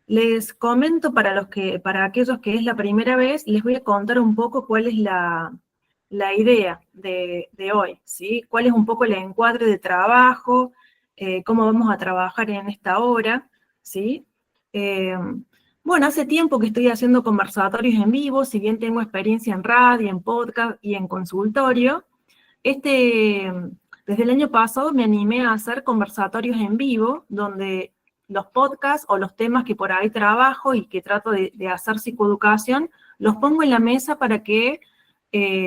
Les comento para aquellos que es la primera vez, les voy a contar un poco cuál es la idea de hoy, ¿sí? Cuál es un poco el encuadre de trabajo, cómo vamos a trabajar en esta hora, ¿sí? Eh, bueno, hace tiempo que estoy haciendo conversatorios en vivo, si bien tengo experiencia en radio, en podcast y en consultorio. Desde el año pasado me animé a hacer conversatorios en vivo, donde los podcasts o los temas que por ahí trabajo y que trato de hacer psicoeducación, los pongo en la mesa para que,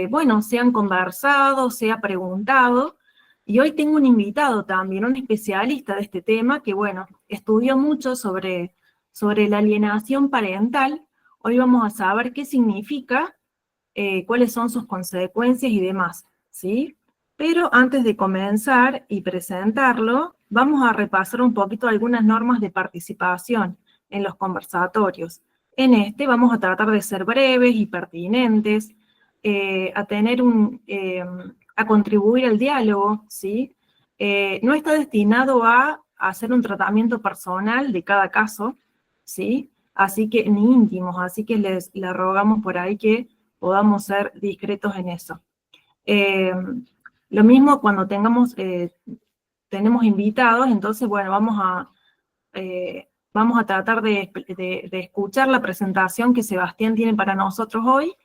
bueno, sean conversados, sea preguntado. Y hoy tengo un invitado también, un especialista de este tema, que, bueno, estudió mucho sobre la alienación parental. Hoy vamos a saber qué significa, cuáles son sus consecuencias y demás, ¿sí? Pero antes de comenzar y presentarlo, vamos a repasar un poquito algunas normas de participación en los conversatorios. En este vamos a tratar de ser breves y pertinentes, a contribuir al diálogo, ¿sí? No está destinado a hacer un tratamiento personal de cada caso, ¿sí? Así que, ni íntimos, así que les rogamos por ahí que podamos ser discretos en eso. Lo mismo cuando tenemos invitados, entonces, bueno, vamos a tratar de escuchar la presentación que Sebastián tiene para nosotros hoy,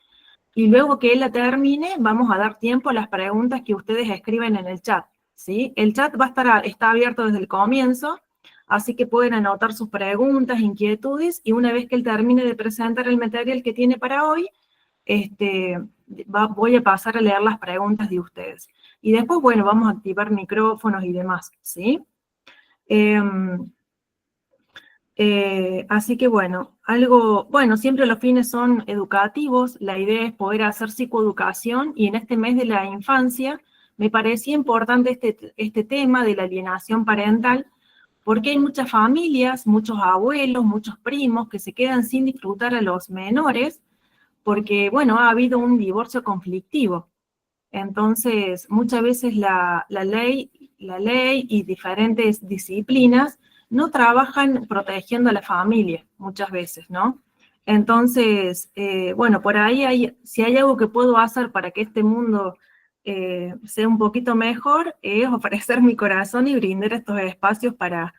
y luego que él la termine, vamos a dar tiempo a las preguntas que ustedes escriben en el chat, ¿sí? El chat está abierto desde el comienzo, así que pueden anotar sus preguntas, inquietudes, y una vez que él termine de presentar el material que tiene para hoy, voy a pasar a leer las preguntas de ustedes. Y después, bueno, vamos a activar micrófonos y demás, ¿sí? Así que bueno, siempre los fines son educativos, la idea es poder hacer psicoeducación, y en este mes de la infancia me parecía importante este tema de la alienación parental, porque hay muchas familias, muchos abuelos, muchos primos que se quedan sin disfrutar a los menores, porque, bueno, ha habido un divorcio conflictivo. Entonces, muchas veces la ley y diferentes disciplinas no trabajan protegiendo a la familia, muchas veces, ¿no? Entonces, bueno, por ahí si hay algo que puedo hacer para que este mundo sea un poquito mejor, es ofrecer mi corazón y brindar estos espacios para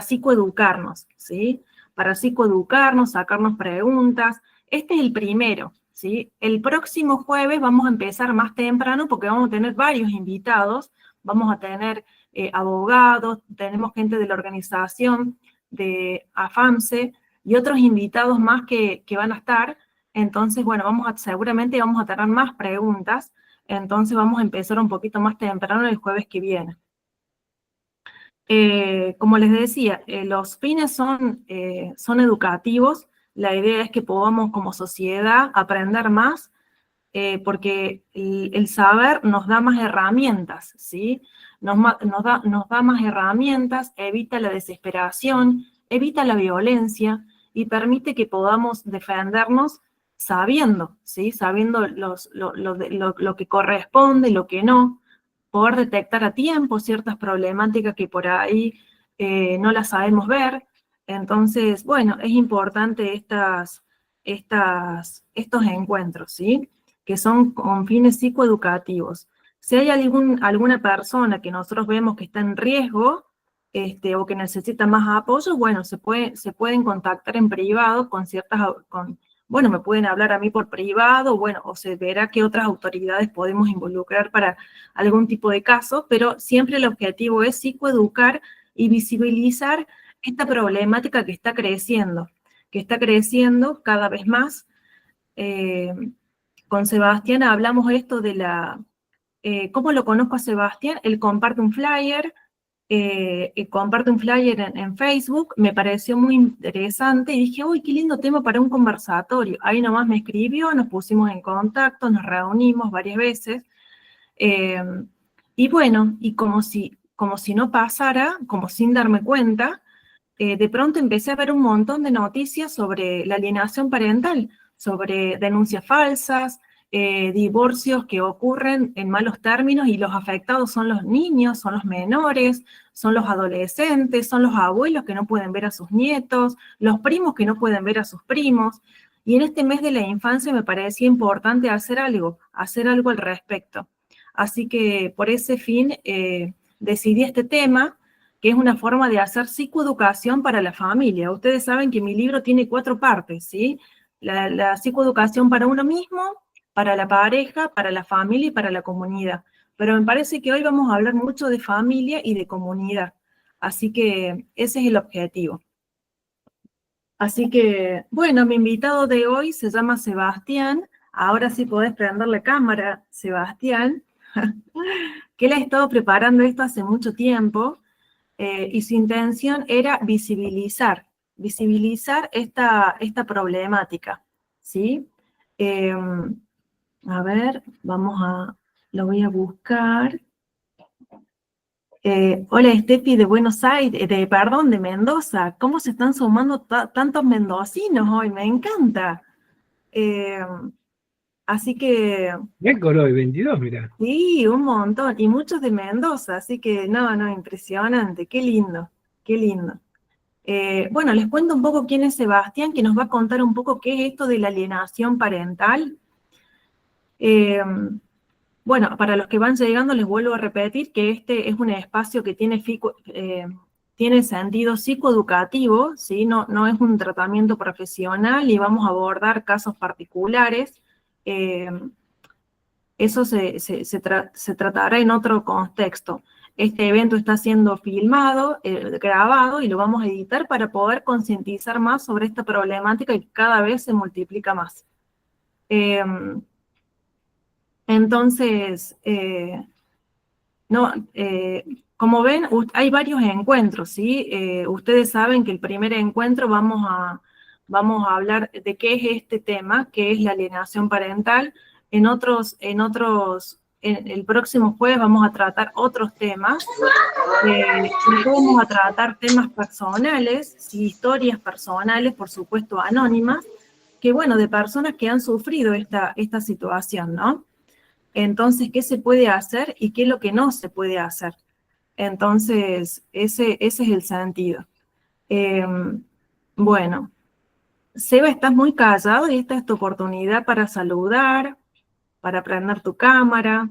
psicoeducarnos, ¿sí? Para psicoeducarnos, sacarnos preguntas. Este es el primero, ¿sí? El próximo jueves vamos a empezar más temprano porque vamos a tener varios invitados, vamos a tener abogados, tenemos gente de la organización de AFAMSE y otros invitados más que van a estar. Entonces, bueno, seguramente vamos a tener más preguntas, entonces vamos a empezar un poquito más temprano el jueves que viene. Como les decía, los fines son educativos. La idea es que podamos como sociedad aprender más, porque el saber nos da más herramientas, ¿sí? Nos da más herramientas, evita la desesperación, evita la violencia y permite que podamos defendernos sabiendo, ¿sí? Sabiendo lo que corresponde, lo que no, poder detectar a tiempo ciertas problemáticas que por ahí no las sabemos ver. Entonces, bueno, es importante estos encuentros, ¿sí? Que son con fines psicoeducativos. Si hay alguna persona que nosotros vemos que está en riesgo, o que necesita más apoyo, bueno, se pueden contactar en privado bueno, me pueden hablar a mí por privado, bueno, o se verá qué otras autoridades podemos involucrar para algún tipo de caso, pero siempre el objetivo es psicoeducar y visibilizar esta problemática que está creciendo cada vez más. Con Sebastián hablamos esto ¿cómo lo conozco a Sebastián? Él comparte un flyer, en Facebook, me pareció muy interesante y dije, uy, qué lindo tema para un conversatorio. Ahí nomás me escribió, nos pusimos en contacto, nos reunimos varias veces, y bueno, y como si no pasara, como sin darme cuenta, de pronto empecé a ver un montón de noticias sobre la alienación parental, sobre denuncias falsas, divorcios que ocurren en malos términos y los afectados son los niños, son los menores, son los adolescentes, son los abuelos que no pueden ver a sus nietos, los primos que no pueden ver a sus primos. Y en este mes de la infancia me parecía importante hacer algo al respecto. Así que por ese fin decidí este tema, que es una forma de hacer psicoeducación para la familia. Ustedes saben que mi libro tiene 4 partes, ¿sí? La psicoeducación para uno mismo, para la pareja, para la familia y para la comunidad. Pero me parece que hoy vamos a hablar mucho de familia y de comunidad. Así que ese es el objetivo. Así que, bueno, mi invitado de hoy se llama Sebastián. Ahora sí podés prender la cámara, Sebastián, que él ha estado preparando esto hace mucho tiempo y su intención era visibilizar esta problemática, ¿sí? A ver, lo voy a buscar. Hola, Estefi de Buenos Aires, de Mendoza. ¿Cómo se están sumando tantos mendocinos hoy? Me encanta. Eh, Así que, Miércoles hoy, 22, mira. sí, un montón. Y muchos de Mendoza, así que no, impresionante. Qué lindo, qué lindo. Bueno, les cuento un poco quién es Sebastián, que nos va a contar un poco qué es esto de la alienación parental. Eh, Bueno, para los que van llegando les vuelvo a repetir que este es un espacio que tiene sentido psicoeducativo, ¿sí? No es un tratamiento profesional y vamos a abordar casos particulares. Eh, Eso se tratará en otro contexto. Este evento está siendo filmado, grabado y lo vamos a editar para poder concientizar más sobre esta problemática que cada vez se multiplica más. Eh, entonces, no, como ven, hay varios encuentros, ¿sí? Ustedes saben que el primer encuentro vamos a hablar de qué es este tema, qué es la alienación parental. El próximo jueves vamos a tratar otros temas. Después vamos a tratar temas personales, ¿sí? Historias personales, por supuesto anónimas, que bueno, de personas que han sufrido esta situación, ¿no? Entonces, ¿qué se puede hacer y qué es lo que no se puede hacer? Entonces, ese es el sentido. Eh, bueno, Seba, estás muy callado y esta es tu oportunidad para saludar, para prender tu cámara.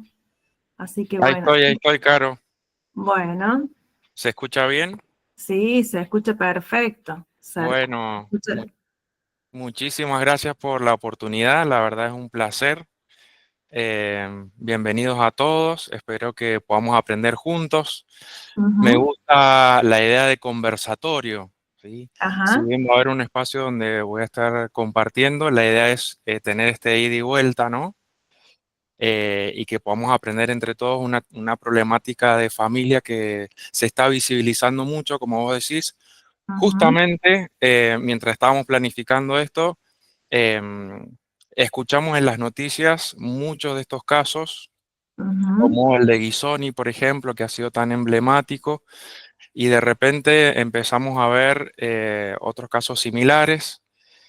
Así que bueno, Ahí estoy, Caro. bueno, ¿Se escucha bien? sí, se escucha perfecto. Bueno, Escucha- muchísimas gracias por la oportunidad. La verdad es un placer. Bienvenidos a todos. Espero que podamos aprender juntos. Me Ujú, gusta la idea de conversatorio, ¿sí? Si ajá, bien va a haber un espacio donde voy a estar compartiendo, la idea es tener este ida y vuelta, ¿no? Y que podamos aprender entre todos una problemática de familia que se está visibilizando mucho, como vos decís. ujú, Justamente, mientras estábamos planificando esto, em, escuchamos en las noticias muchos de estos casos, ujú, como el de Guisoni, por ejemplo, que ha sido tan emblemático, y de repente empezamos a ver otros casos similares,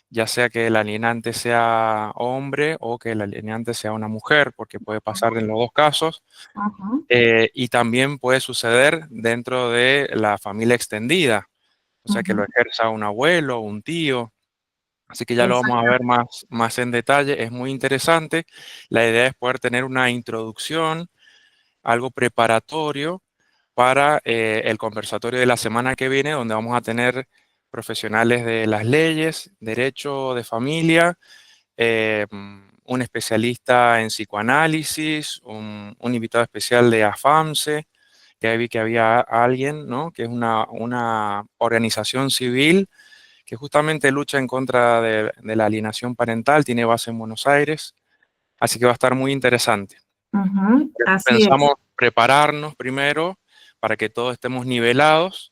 ya sea que el alienante sea hombre o que el alienante sea una mujer, porque puede pasar en los dos casos, ujú, y también puede suceder dentro de la familia extendida, o sea, que ujú. lo ejerza un abuelo o un tío. Así que ya lo vamos a Exacto. ver más en detalle. Es muy interesante. La idea es poder tener una introducción, algo preparatorio para el conversatorio de la semana que viene, donde vamos a tener profesionales de las leyes, derecho de familia, un especialista en psicoanálisis, un invitado especial de AFAMSE, que ahí vi que había alguien, ¿no? Que es una organización civil que justamente lucha en contra de la alienación parental, tiene base en Buenos Aires, así que va a estar muy interesante. Ujú, así es. Pensamos prepararnos primero para que todos estemos nivelados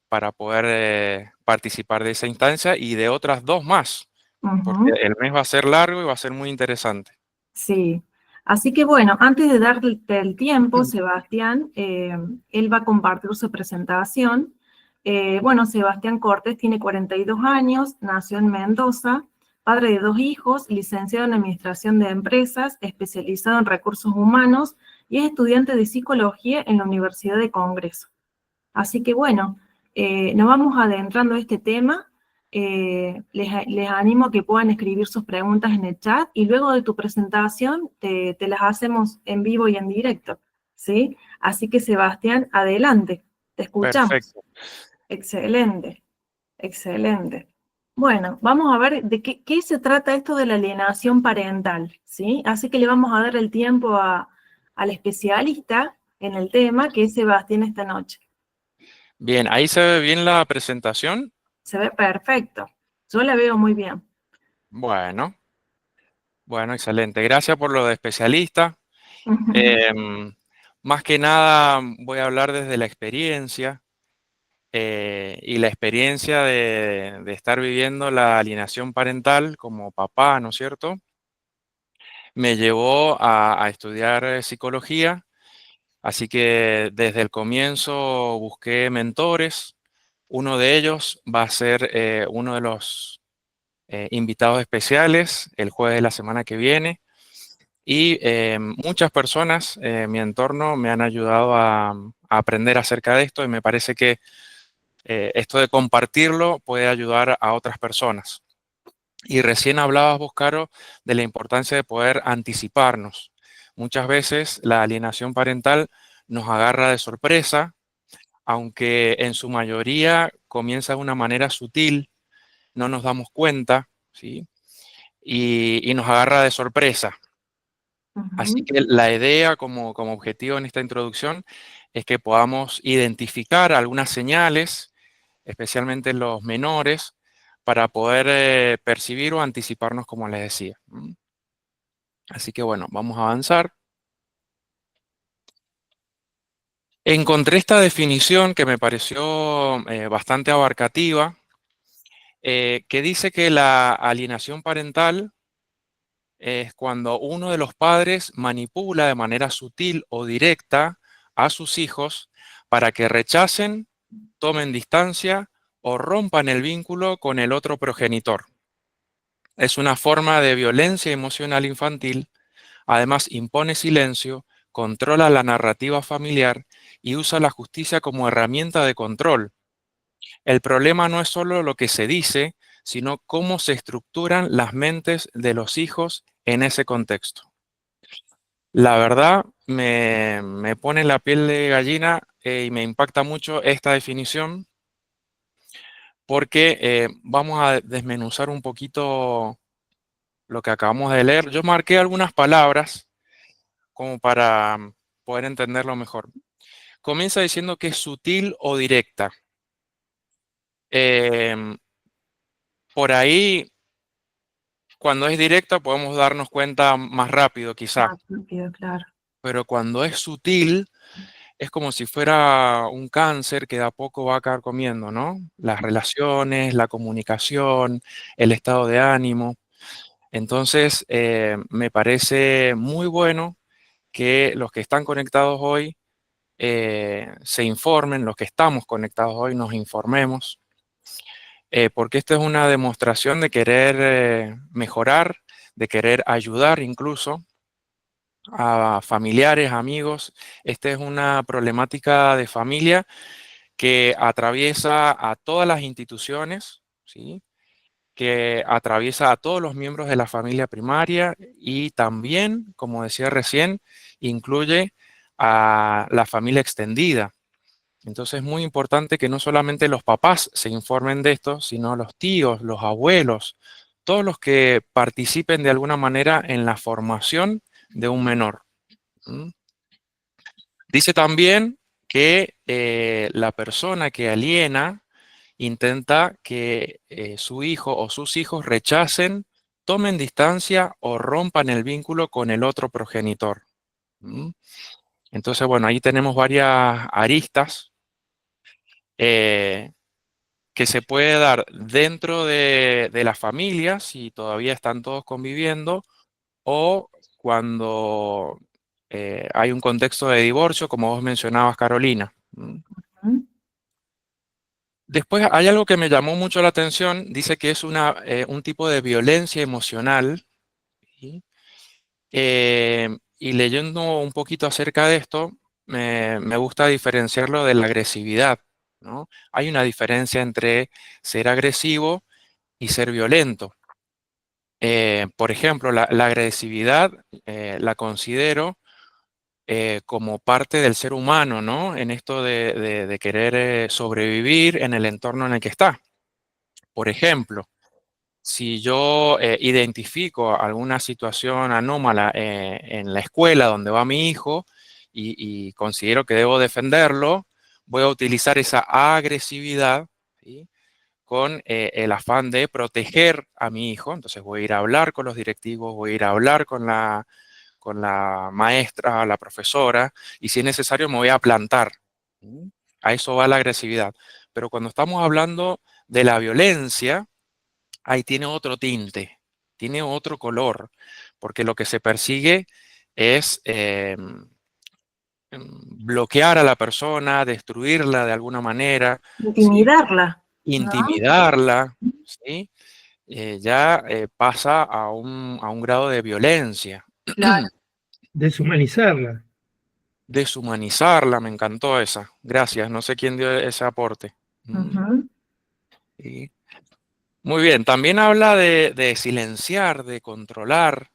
para poder participar de esa instancia y de otras dos más, porque Ujú. el mes va a ser largo y va a ser muy interesante. Sí, así que bueno, antes de darte el tiempo, Sebastián, él va a compartir su presentación. Bueno, Sebastián Cortés tiene 42 años, nació en Mendoza, padre de 2 hijos, licenciado en Administración de Empresas, especializado en Recursos Humanos y es estudiante de Psicología en la Universidad de Congreso. Así que bueno, nos vamos adentrando a este tema. Les animo a que puedan escribir sus preguntas en el chat y luego de tu presentación te las hacemos en vivo y en directo, ¿sí? Así que Sebastián, adelante, te escuchamos. Perfecto. Excelente, excelente. Bueno, vamos a ver de qué se trata esto de la alienación parental, ¿sí? Así que le vamos a dar el tiempo al especialista en el tema, que es Sebastián esta noche. Bien, ahí se ve bien la presentación. Se ve perfecto. Yo la veo muy bien. Bueno, bueno, excelente. Gracias por lo de especialista. Em, Más que nada voy a hablar desde la experiencia y la experiencia de estar viviendo la alienación parental como papá, ¿no es cierto? Me llevó a estudiar psicología, así que desde el comienzo busqué mentores. Uno de ellos va a ser uno de los invitados especiales el jueves de la semana que viene. Y muchas personas en mi entorno me han ayudado a aprender acerca de esto y me parece que esto de compartirlo puede ayudar a otras personas. Y recién hablabas vos, Caro, de la importancia de poder anticiparnos. Muchas veces la alienación parental nos agarra de sorpresa, aunque en su mayoría comienza de una manera sutil, no nos damos cuenta, ¿sí? Y nos agarra de sorpresa. Así Ujú. que la idea como objetivo en esta introducción es que podamos identificar algunas señales, especialmente en los menores, para poder percibir o anticiparnos, como les decía. Así que bueno, vamos a avanzar. Encontré esta definición que me pareció bastante abarcativa, que dice que la alienación parental es cuando uno de los padres manipula de manera sutil o directa a sus hijos para que rechacen, tomen distancia o rompan el vínculo con el otro progenitor. Es una forma de violencia emocional infantil, además impone silencio, controla la narrativa familiar y usa la justicia como herramienta de control. El problema no es solo lo que se dice, sino cómo se estructuran las mentes de los hijos en ese contexto. La verdad, me pone la piel de gallina y me impacta mucho esta definición porque vamos a desmenuzar un poquito lo que acabamos de leer. Yo marqué algunas palabras como para poder entenderlo mejor. Comienza diciendo que es sutil o directa. Em, por ahí, cuando es directa, podemos darnos cuenta más rápido, quizá, Más rápido, claro. pero cuando es sutil, es como si fuera un cáncer que de a poco va a acabar comiendo, ¿no? Las relaciones, la comunicación, el estado de ánimo. Entonces, me parece muy bueno que los que están conectados hoy se informen, los que estamos conectados hoy nos informemos, porque esta es una demostración de querer mejorar, de querer ayudar incluso a familiares, amigos. Esta es una problemática de familia que atraviesa a todas las instituciones, ¿sí? Que atraviesa a todos los miembros de la familia primaria y también, como decía recién, incluye a la familia extendida. Entonces es muy importante que no solamente los papás se informen de esto, sino los tíos, los abuelos, todos los que participen de alguna manera en la formación de un menor. ¿Mm? Dice también que la persona que aliena intenta que su hijo o sus hijos rechacen, tomen distancia o rompan el vínculo con el otro progenitor. ¿Mm? Entonces, bueno, ahí tenemos varias aristas eh, que se puede dar dentro de la familia, si todavía están todos conviviendo, o cuando hay un contexto de divorcio, como vos mencionabas, Carolina. ¿Mm? Ujú. Después hay algo que me llamó mucho la atención, dice que es un tipo de violencia emocional, ¿sí? Y leyendo un poquito acerca de esto, me gusta diferenciarlo de la agresividad, ¿no? Hay una diferencia entre ser agresivo y ser violento. Por ejemplo, la agresividad la considero como parte del ser humano, ¿no? En esto de querer sobrevivir en el entorno en el que está. Por ejemplo, si yo identifico alguna situación anómala en la escuela donde va mi hijo y considero que debo defenderlo, voy a utilizar esa agresividad, ¿sí? Con el afán de proteger a mi hijo. Entonces voy a ir a hablar con los directivos, voy a ir a hablar con la maestra, la profesora, y si es necesario me voy a plantar. ¿Sí? A eso va la agresividad. Pero cuando estamos hablando de la violencia, ahí tiene otro tinte, tiene otro color, porque lo que se persigue es bloquear a la persona, destruirla de alguna manera, ¿sí? Intimidarla, ¿no? Intimidarla, ¿sí? Ya pasa a un grado de violencia. Claro. Deshumanizarla. Deshumanizarla, me encantó esa. Gracias, no sé quién dio ese aporte. Ujú. Sí. Muy bien, también habla de silenciar, de controlar,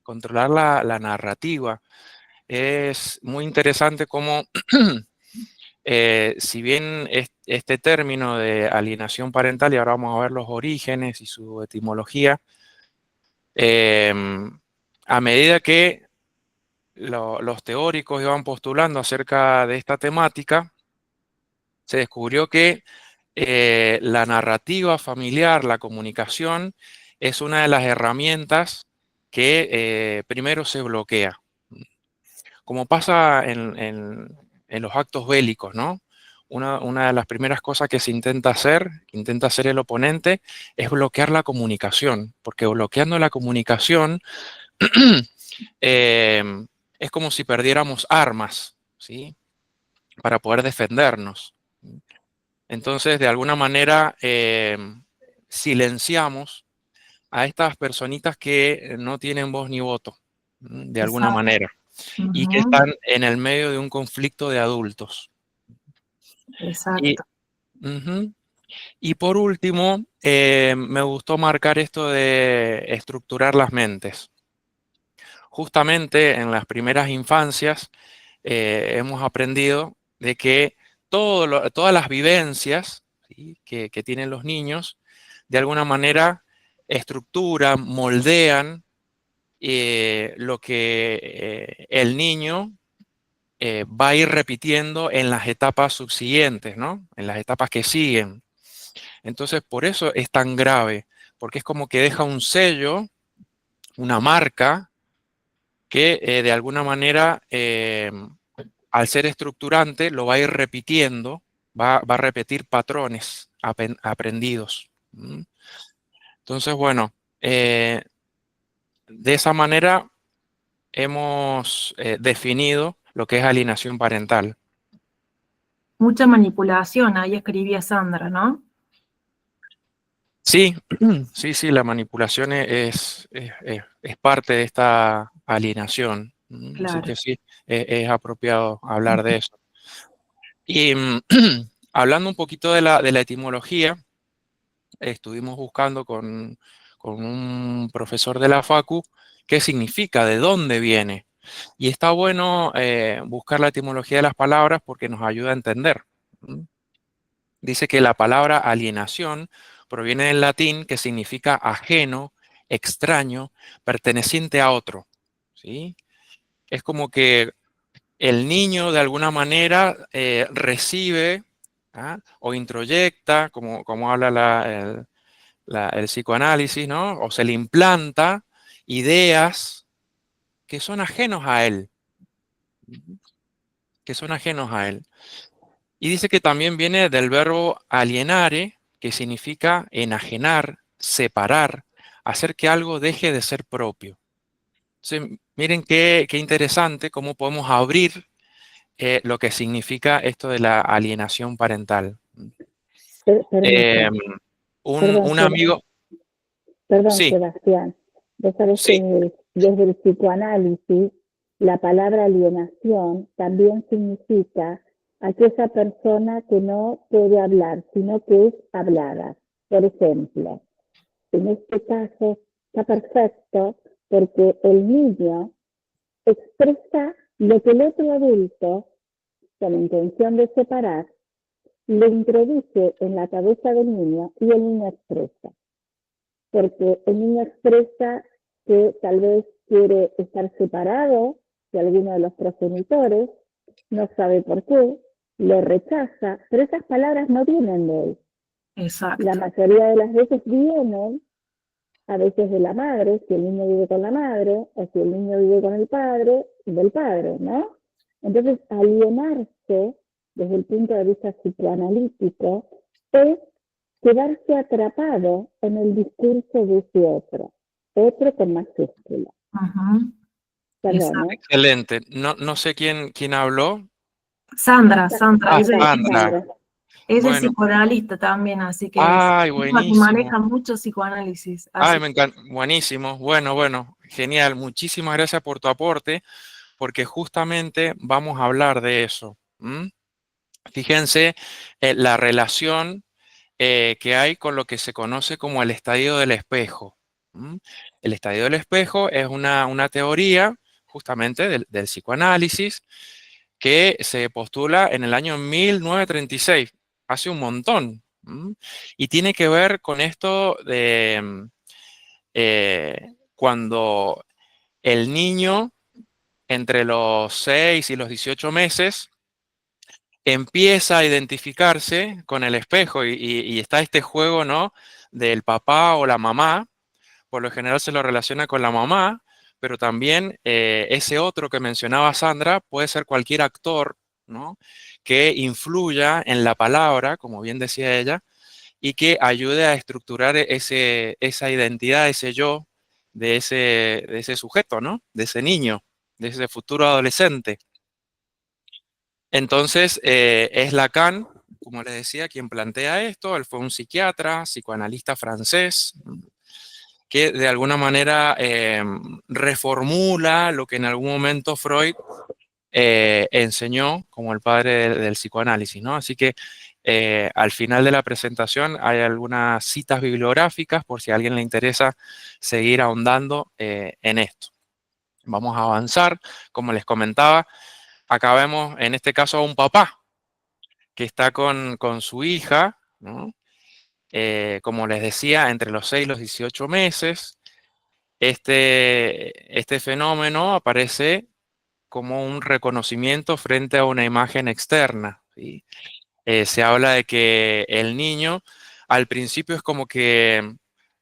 controlar la narrativa. Es muy interesante cómo, si bien este término de alienación parental, y ahora vamos a ver los orígenes y su etimología, em, a medida que los teóricos iban postulando acerca de esta temática, se descubrió que la narrativa familiar, la comunicación, es una de las herramientas que primero se bloquea. Como pasa en los actos bélicos, ¿no? Una de las primeras cosas que intenta hacer el oponente, es bloquear la comunicación, porque bloqueando la comunicación eh, es como si perdiéramos armas, ¿sí? Para poder defendernos. Entonces, de alguna manera, silenciamos a estas personitas que no tienen voz ni voto, de alguna Exacto. manera, y que Ujú. están en el medio de un conflicto de adultos. Y, Exacto. ujú. Y por último, me gustó marcar esto de estructurar las mentes. Justamente en las primeras infancias hemos aprendido de que todas las vivencias, ¿sí? Que tienen los niños, de alguna manera estructuran, moldean lo que el niño va a ir repitiendo en las etapas subsiguientes, ¿no? En las etapas que siguen. Entonces, por eso es tan grave, porque es como que deja un sello, una marca, que de alguna manera, al ser estructurante, lo va a ir repitiendo, va a repetir patrones aprendidos. ¿Mm? Entonces, bueno, de esa manera hemos definido lo que es alienación parental. Mucha manipulación, ahí escribía Sandra, ¿no? Sí, sí, sí, la manipulación es parte de esta alienación. Así Claro. que sí, es apropiado hablar de eso. Y hablando un poquito de la etimología, estuvimos buscando con un profesor de la Facu qué significa, de dónde viene. Y está bueno buscar la etimología de las palabras porque nos ayuda a entender. ¿Mm? Dice que la palabra alienación proviene del latín, que significa ajeno, extraño, perteneciente a otro. ¿Sí? Es como que el niño de alguna manera recibe, ¿ah? O introyecta, como habla el psicoanálisis, ¿no? O se le implanta ideas que son ajenos a él, que son ajenos a él. Y dice que también viene del verbo alienare, que significa enajenar, separar, hacer que algo deje de ser propio. Entonces, miren qué interesante cómo podemos abrir lo que significa esto de la alienación parental. Eh, Permiso, perdón, un amigo, perdón, sí, Sebastián. Vos sabés que sí, desde el psicoanálisis, la palabra alienación también significa aquella persona que no puede hablar, sino que es hablada. Por ejemplo, en este caso está perfecto porque el niño expresa lo que el otro adulto, con intención de separar, le introduce en la cabeza del niño y el niño expresa. Porque el niño expresa que tal vez quiere estar separado de alguno de los progenitores, no sabe por qué, lo rechaza, pero esas palabras no vienen de él. Exacto. La mayoría de las veces vienen, a veces de la madre, si el niño vive con la madre, o si el niño vive con el padre, del padre, ¿no? Entonces, alienarse, desde el punto de vista psicoanalítico, es quedarse atrapado en el discurso de ese otro con mayúscula. Ujú. Perdón, Exacto. ¿eh? excelente. No sé quién habló. Sandra, Ah, ella Sandra. es Bueno, psicoanalista también, así que es ay, una que buenísimo. maneja mucho psicoanálisis. Ay, Así me encanta. Buenísimo. Bueno, genial. Muchísimas gracias por tu aporte, porque justamente vamos a hablar de eso. ¿M? Fíjense la relación que hay con lo que se conoce como el estadio del espejo. ¿M? El estadio del espejo es una teoría justamente del psicoanálisis que se postula en el año 1936, hace un montón. ¿M? Y tiene que ver con esto de cuando el niño entre los 6 y los 18 meses empieza a identificarse con el espejo y está este juego, ¿no? Del papá o la mamá, por lo general se lo relaciona con la mamá, pero también ese otro que mencionaba Sandra puede ser cualquier actor, ¿no? Que influya en la palabra, como bien decía ella, y que ayude a estructurar esa identidad, ese yo de ese sujeto, ¿no? De ese niño, de ese futuro adolescente. Entonces, es Lacan, como les decía, quien plantea esto. Él fue un psiquiatra, psicoanalista francés, que de alguna manera reformula lo que en algún momento Freud enseñó como el padre del psicoanálisis, ¿no? Así que al final de la presentación hay algunas citas bibliográficas por si a alguien le interesa seguir ahondando en esto. Vamos a avanzar. Como les comentaba, acá vemos en este caso a un papá que está con su hija, ¿no? Como les decía, entre los 6 y los 18 meses. Este fenómeno aparece como un reconocimiento frente a una imagen externa, ¿sí? Se habla de que el niño al principio es como que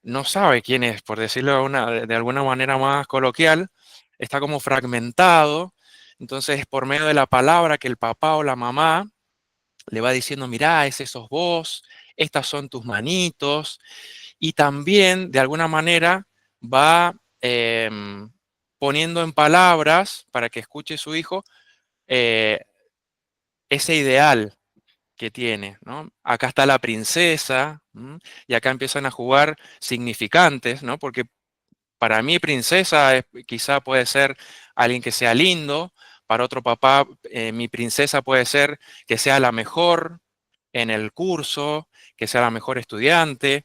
no sabe quién es, por decirlo de alguna manera más coloquial, está como fragmentado, entonces es por medio de la palabra que el papá o la mamá le va diciendo, mirá, ese sos vos, estas son tus manitos, y también de alguna manera va poniendo en palabras para que escuche su hijo eh, ese ideal que tiene, ¿no? Acá está la princesa, ¿m? Y acá empiezan a jugar significantes, ¿no? Porque para mí princesa quizá puede ser alguien que sea lindo, para otro papá mi princesa puede ser que sea la mejor en el curso, que sea la mejor estudiante.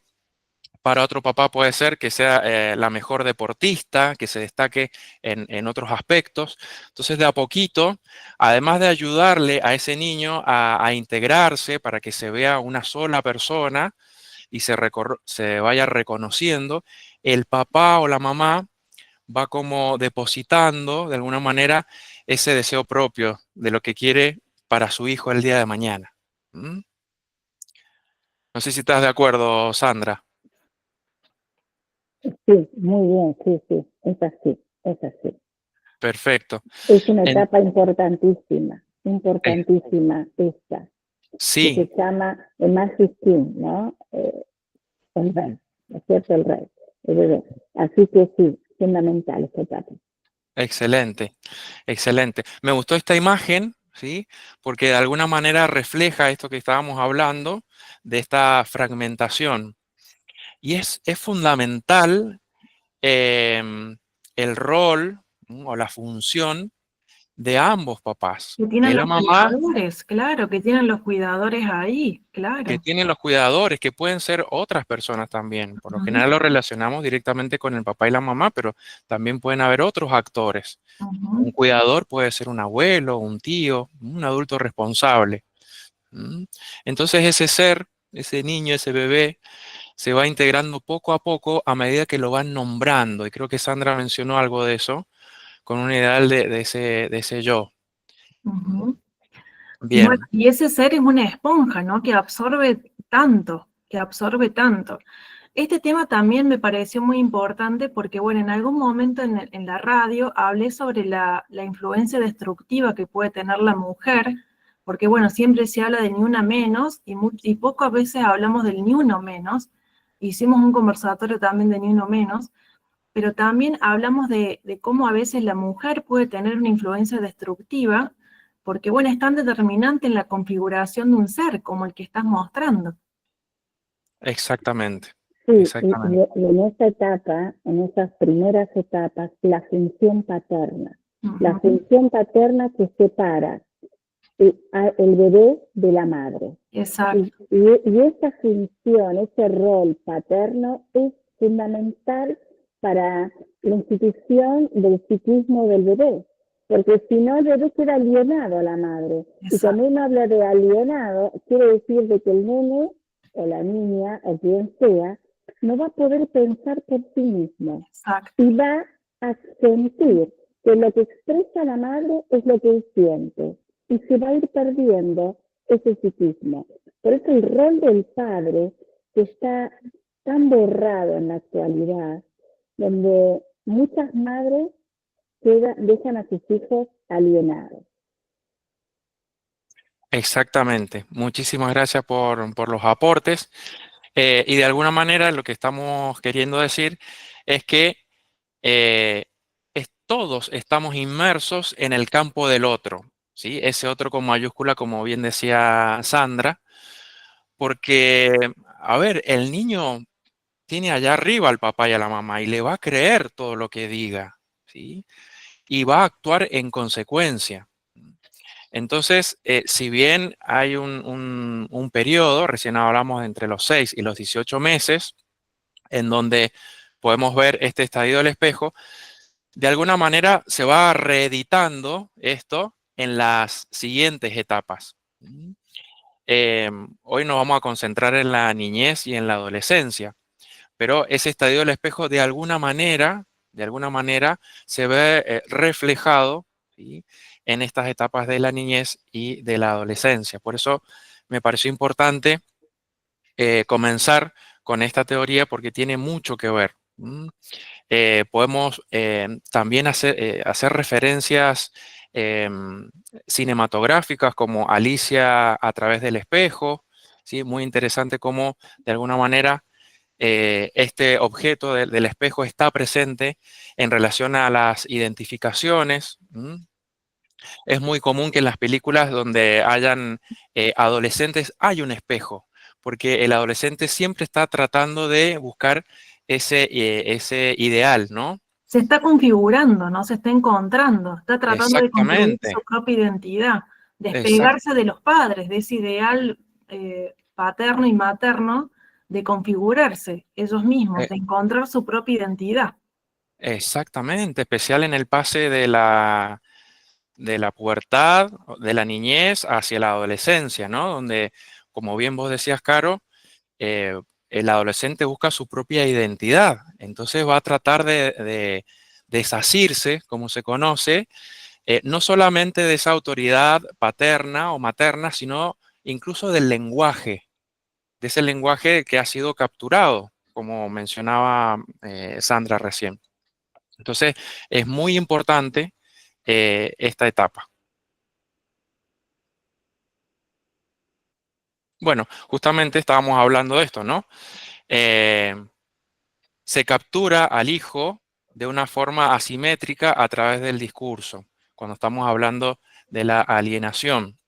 Para otro papá puede ser que sea la mejor deportista, que se destaque en otros aspectos. Entonces, de a poquito, además de ayudarle a ese niño a integrarse para que se vea una sola persona y se vaya reconociendo, el papá o la mamá va como depositando de alguna manera ese deseo propio de lo que quiere para su hijo el día de mañana. ¿Mm? No sé si estás de acuerdo, Sandra. Sí, muy bien, sí, es así, es así. Perfecto. Es una En- etapa importantísima, eh, importantísima esta, que sí, se llama el Magic King, ¿no? El rey, ¿no es cierto? El rey, el bebé. Así que sí, fundamental esta etapa. excelente, excelente. Me gustó esta imagen, ¿sí? Porque de alguna manera refleja esto que estábamos hablando de esta fragmentación. Y es fundamental el rol, o la función de ambos papás, Que de tienen la los mamá, cuidadores, claro, que tienen los cuidadores ahí, que claro. tienen los cuidadores, que pueden ser otras personas también. Por lo Ujú, general lo relacionamos directamente con el papá y la mamá, pero también pueden haber otros actores. ujú. Un cuidador puede ser un abuelo, un tío, un adulto responsable. ¿Mm? Entonces ese ser, ese niño, ese bebé, se va integrando poco a poco a medida que lo van nombrando. Y creo que Sandra mencionó algo de eso, con un ideal de ese yo. ¿Mm? Ujú. Bueno, Bien, y ese ser es una esponja, ¿no? Que absorbe tanto, que absorbe tanto. Este tema también me pareció muy importante porque, bueno, en algún momento en la radio hablé sobre la influencia destructiva que puede tener la mujer, porque, bueno, siempre se habla de ni una menos y pocas veces hablamos del ni uno menos. Hicimos un conversatorio también de ni uno menos, pero también hablamos de cómo a veces la mujer puede tener una influencia destructiva, porque bueno, es tan determinante en la configuración de un ser como el que estás mostrando. exactamente, Sí, exactamente. y en esa etapa, en esas primeras etapas, la función paterna. La Ujú, función paterna que separa el bebé de la madre. exacto, Y esa función, ese rol paterno es fundamental para la institución del psiquismo del bebé, porque si no el bebé queda alienado a la madre. Y cuando exacto, uno habla de alienado, quiere decir de que el nene o la niña o quien sea no va a poder pensar por sí mismo exacto. y va a sentir que lo que expresa la madre es lo que él siente y se va a ir perdiendo ese psiquismo. Por eso el rol del padre, que está tan borrado en la actualidad, donde muchas madres dejan a sus hijos alienados. Exactamente. Muchísimas gracias por los aportes. Y de alguna manera lo que estamos queriendo decir es que eh, todos estamos inmersos en el campo del otro, ¿sí? Ese otro con mayúscula, como bien decía Sandra, porque, a ver, el niño tiene allá arriba al papá y a la mamá y le va a creer todo lo que diga, ¿sí? Y va a actuar en consecuencia. Entonces, si bien hay un periodo, recién hablamos de entre los 6 y los 18 meses, en donde podemos ver este estadio del espejo, de alguna manera se va reeditando esto en las siguientes etapas. Hoy nos vamos a concentrar en la niñez y en la adolescencia, pero ese estadio del espejo de alguna manera se ve reflejado, ¿sí?, en estas etapas de la niñez y de la adolescencia. Por eso me pareció importante comenzar con esta teoría porque tiene mucho que ver. Podemos también hacer referencias cinematográficas como Alicia a través del espejo, ¿sí? Muy interesante cómo de alguna manera este objeto del espejo está presente en relación a las identificaciones. Es muy común que en las películas donde hayan adolescentes hay un espejo, porque el adolescente siempre está tratando de buscar ese ideal, ¿no? Se está configurando, ¿no? Se está encontrando, está tratando de construir Exactamente, su propia identidad, exact- despegarse de los padres, de ese ideal paterno y materno, de configurarse ellos mismos, eh, de encontrar su propia identidad. exactamente, especial en el pase de la pubertad, de la niñez hacia la adolescencia, ¿no? Donde, como bien vos decías, Caro, eh, el adolescente busca su propia identidad, entonces va a tratar de desasirse, como se conoce, no solamente de esa autoridad paterna o materna, sino incluso del lenguaje, de ese lenguaje que ha sido capturado, como mencionaba Sandra recién. Entonces, es muy importante esta etapa. Bueno, justamente estábamos hablando de esto, ¿no? Eh, Se captura al hijo de una forma asimétrica a través del discurso, cuando estamos hablando de la alienación.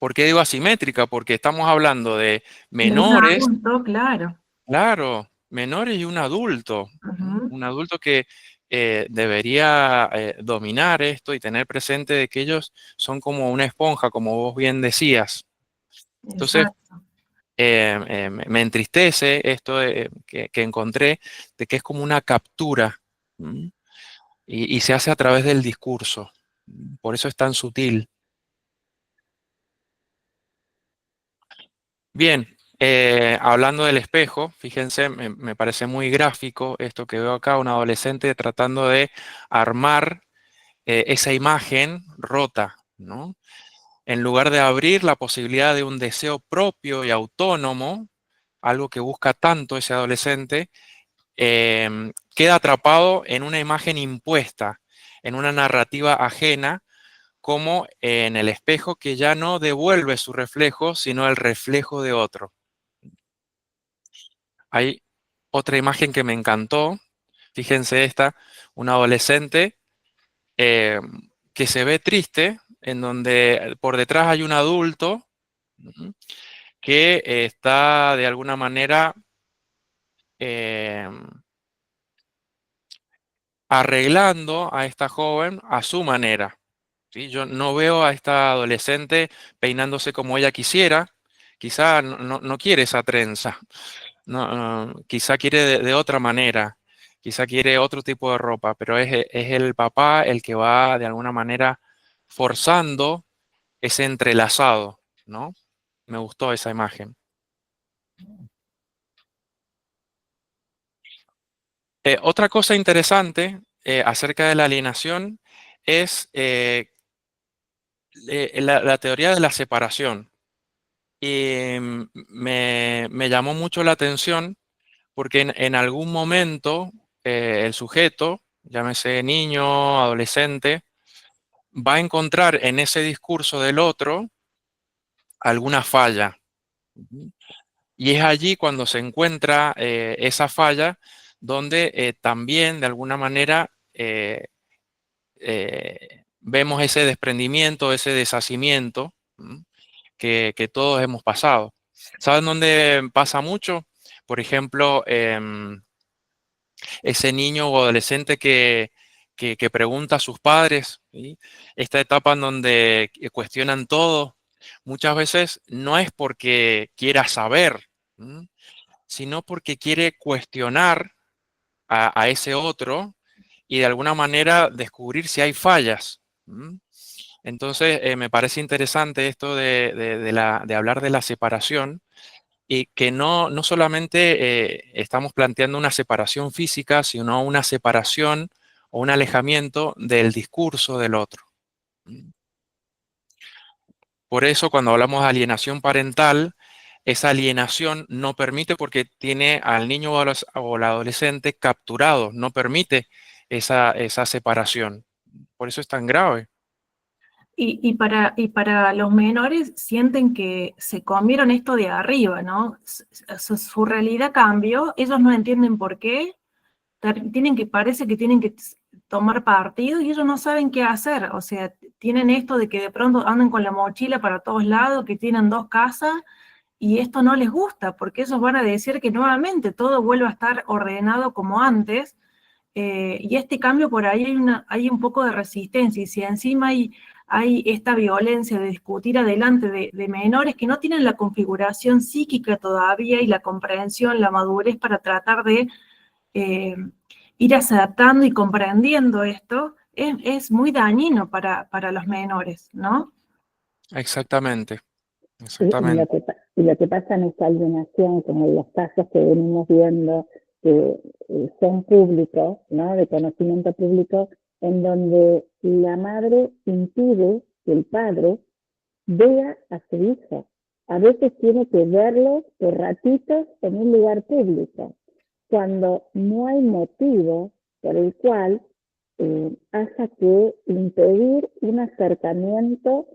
¿Por qué digo asimétrica? Porque estamos hablando de De un menores, adulto, claro. claro, menores y un adulto. Ujú, Un adulto que debería dominar esto y tener presente de que ellos son como una esponja, como vos bien decías. Entonces, exacto. me entristece esto que encontré, de que es como una captura, ¿m? Y se hace a través del discurso. Por eso es tan sutil. Bien, hablando del espejo, fíjense, me parece muy gráfico esto que veo acá, un adolescente tratando de armar esa imagen rota, ¿no? En lugar de abrir la posibilidad de un deseo propio y autónomo, algo que busca tanto ese adolescente, queda atrapado en una imagen impuesta, en una narrativa ajena, como en el espejo que ya no devuelve su reflejo, sino el reflejo de otro. Hay otra imagen que me encantó, fíjense esta, un adolescente eh, que se ve triste, en donde por detrás hay un adulto, ujú, que está de alguna manera eh, arreglando a esta joven a su manera. ¿Sí? Yo no veo a esta adolescente peinándose como ella quisiera, quizá no quiere esa trenza, quizá quiere de otra manera, quizá quiere otro tipo de ropa, pero es el papá el que va de alguna manera forzando ese entrelazado, ¿no? Me gustó esa imagen. Otra cosa interesante acerca de la alienación es la teoría de la separación. Y me llamó mucho la atención porque en algún momento el sujeto, llámese niño, adolescente, va a encontrar en ese discurso del otro alguna falla. Ujú. Y es allí cuando se encuentra esa falla donde también de alguna manera vemos ese desprendimiento, ese deshacimiento, ¿m? Que todos hemos pasado. ¿Saben dónde pasa mucho? Por ejemplo, ese niño o adolescente que pregunta a sus padres, ¿sí? Esta etapa en donde cuestionan todo, muchas veces no es porque quiera saber, ¿m? Sino porque quiere cuestionar a ese otro y de alguna manera descubrir si hay fallas. ¿M? Entonces, me parece interesante esto de hablar de la separación y que no solamente estamos planteando una separación física, sino una separación o un alejamiento del discurso del otro. ¿M? Por eso, cuando hablamos de alienación parental, esa alienación no permite porque tiene al niño o al adolescente capturado, no permite esa separación. Por eso es tan grave. Y para los menores sienten que se comieron esto de arriba, ¿no? Su realidad cambió, ellos no entienden por qué, parece que tienen que tomar partido y ellos no saben qué hacer, o sea, tienen esto de que de pronto andan con la mochila para todos lados, que tienen 2 casas, y esto no les gusta, porque ellos van a decir que nuevamente todo vuelva a estar ordenado como antes, y este cambio por ahí hay un poco de resistencia, y si encima hay esta violencia de discutir adelante de menores que no tienen la configuración psíquica todavía y la comprensión, la madurez para tratar de eh, ir adaptando y comprendiendo esto, es muy dañino para los menores, ¿no? Exactamente, Y lo exactamente. que, y lo que pasa en esta alienación, como en los casos que venimos viendo, que son públicos, ¿no? De conocimiento público, en donde la madre impide que el padre vea a su hijo. A veces tiene que verlo por ratitos en un lugar público, cuando no hay motivo por el cual haya que impedir un acercamiento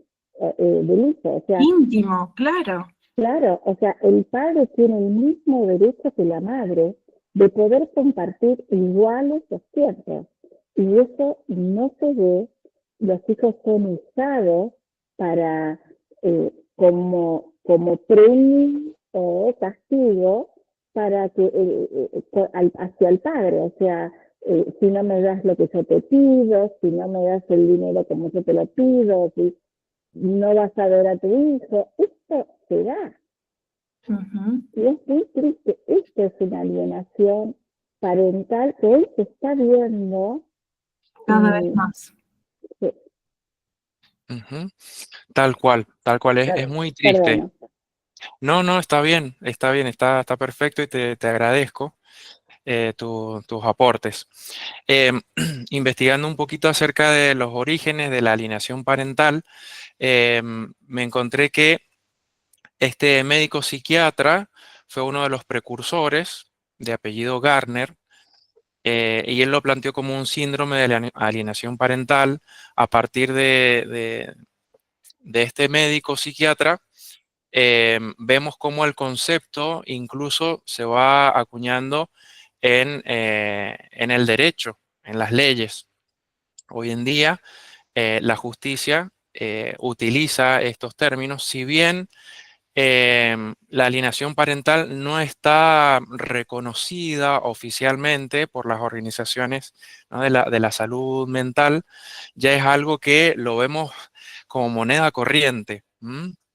del hijo. O sea, Íntimo, claro. claro, o sea, el padre tiene el mismo derecho que la madre de poder compartir iguales los tiempos. Y eso no se ve los hijos son usados para como premio o castigo para que hacia el padre, o sea, si no me das lo que yo te pido, si no me das el dinero como yo te lo pido, si no vas a ver a tu hijo, esto se da. Y es muy triste, esto es una alienación parental que hoy se está viendo cada vez más. Sí. Tal cual, es muy triste. Perdona. No, está bien, está perfecto y te agradezco tus aportes. Investigando un poquito acerca de los orígenes de la alienación parental, me encontré que este médico psiquiatra fue uno de los precursores, de apellido Garner, y él lo planteó como un síndrome de la alienación parental a partir de este médico psiquiatra. Vemos cómo el concepto incluso se va acuñando en el derecho, en las leyes. Hoy en día, la justicia utiliza estos términos, si bien la alienación parental no está reconocida oficialmente por las organizaciones, ¿no?, de la salud mental, ya es algo que lo vemos como moneda corriente.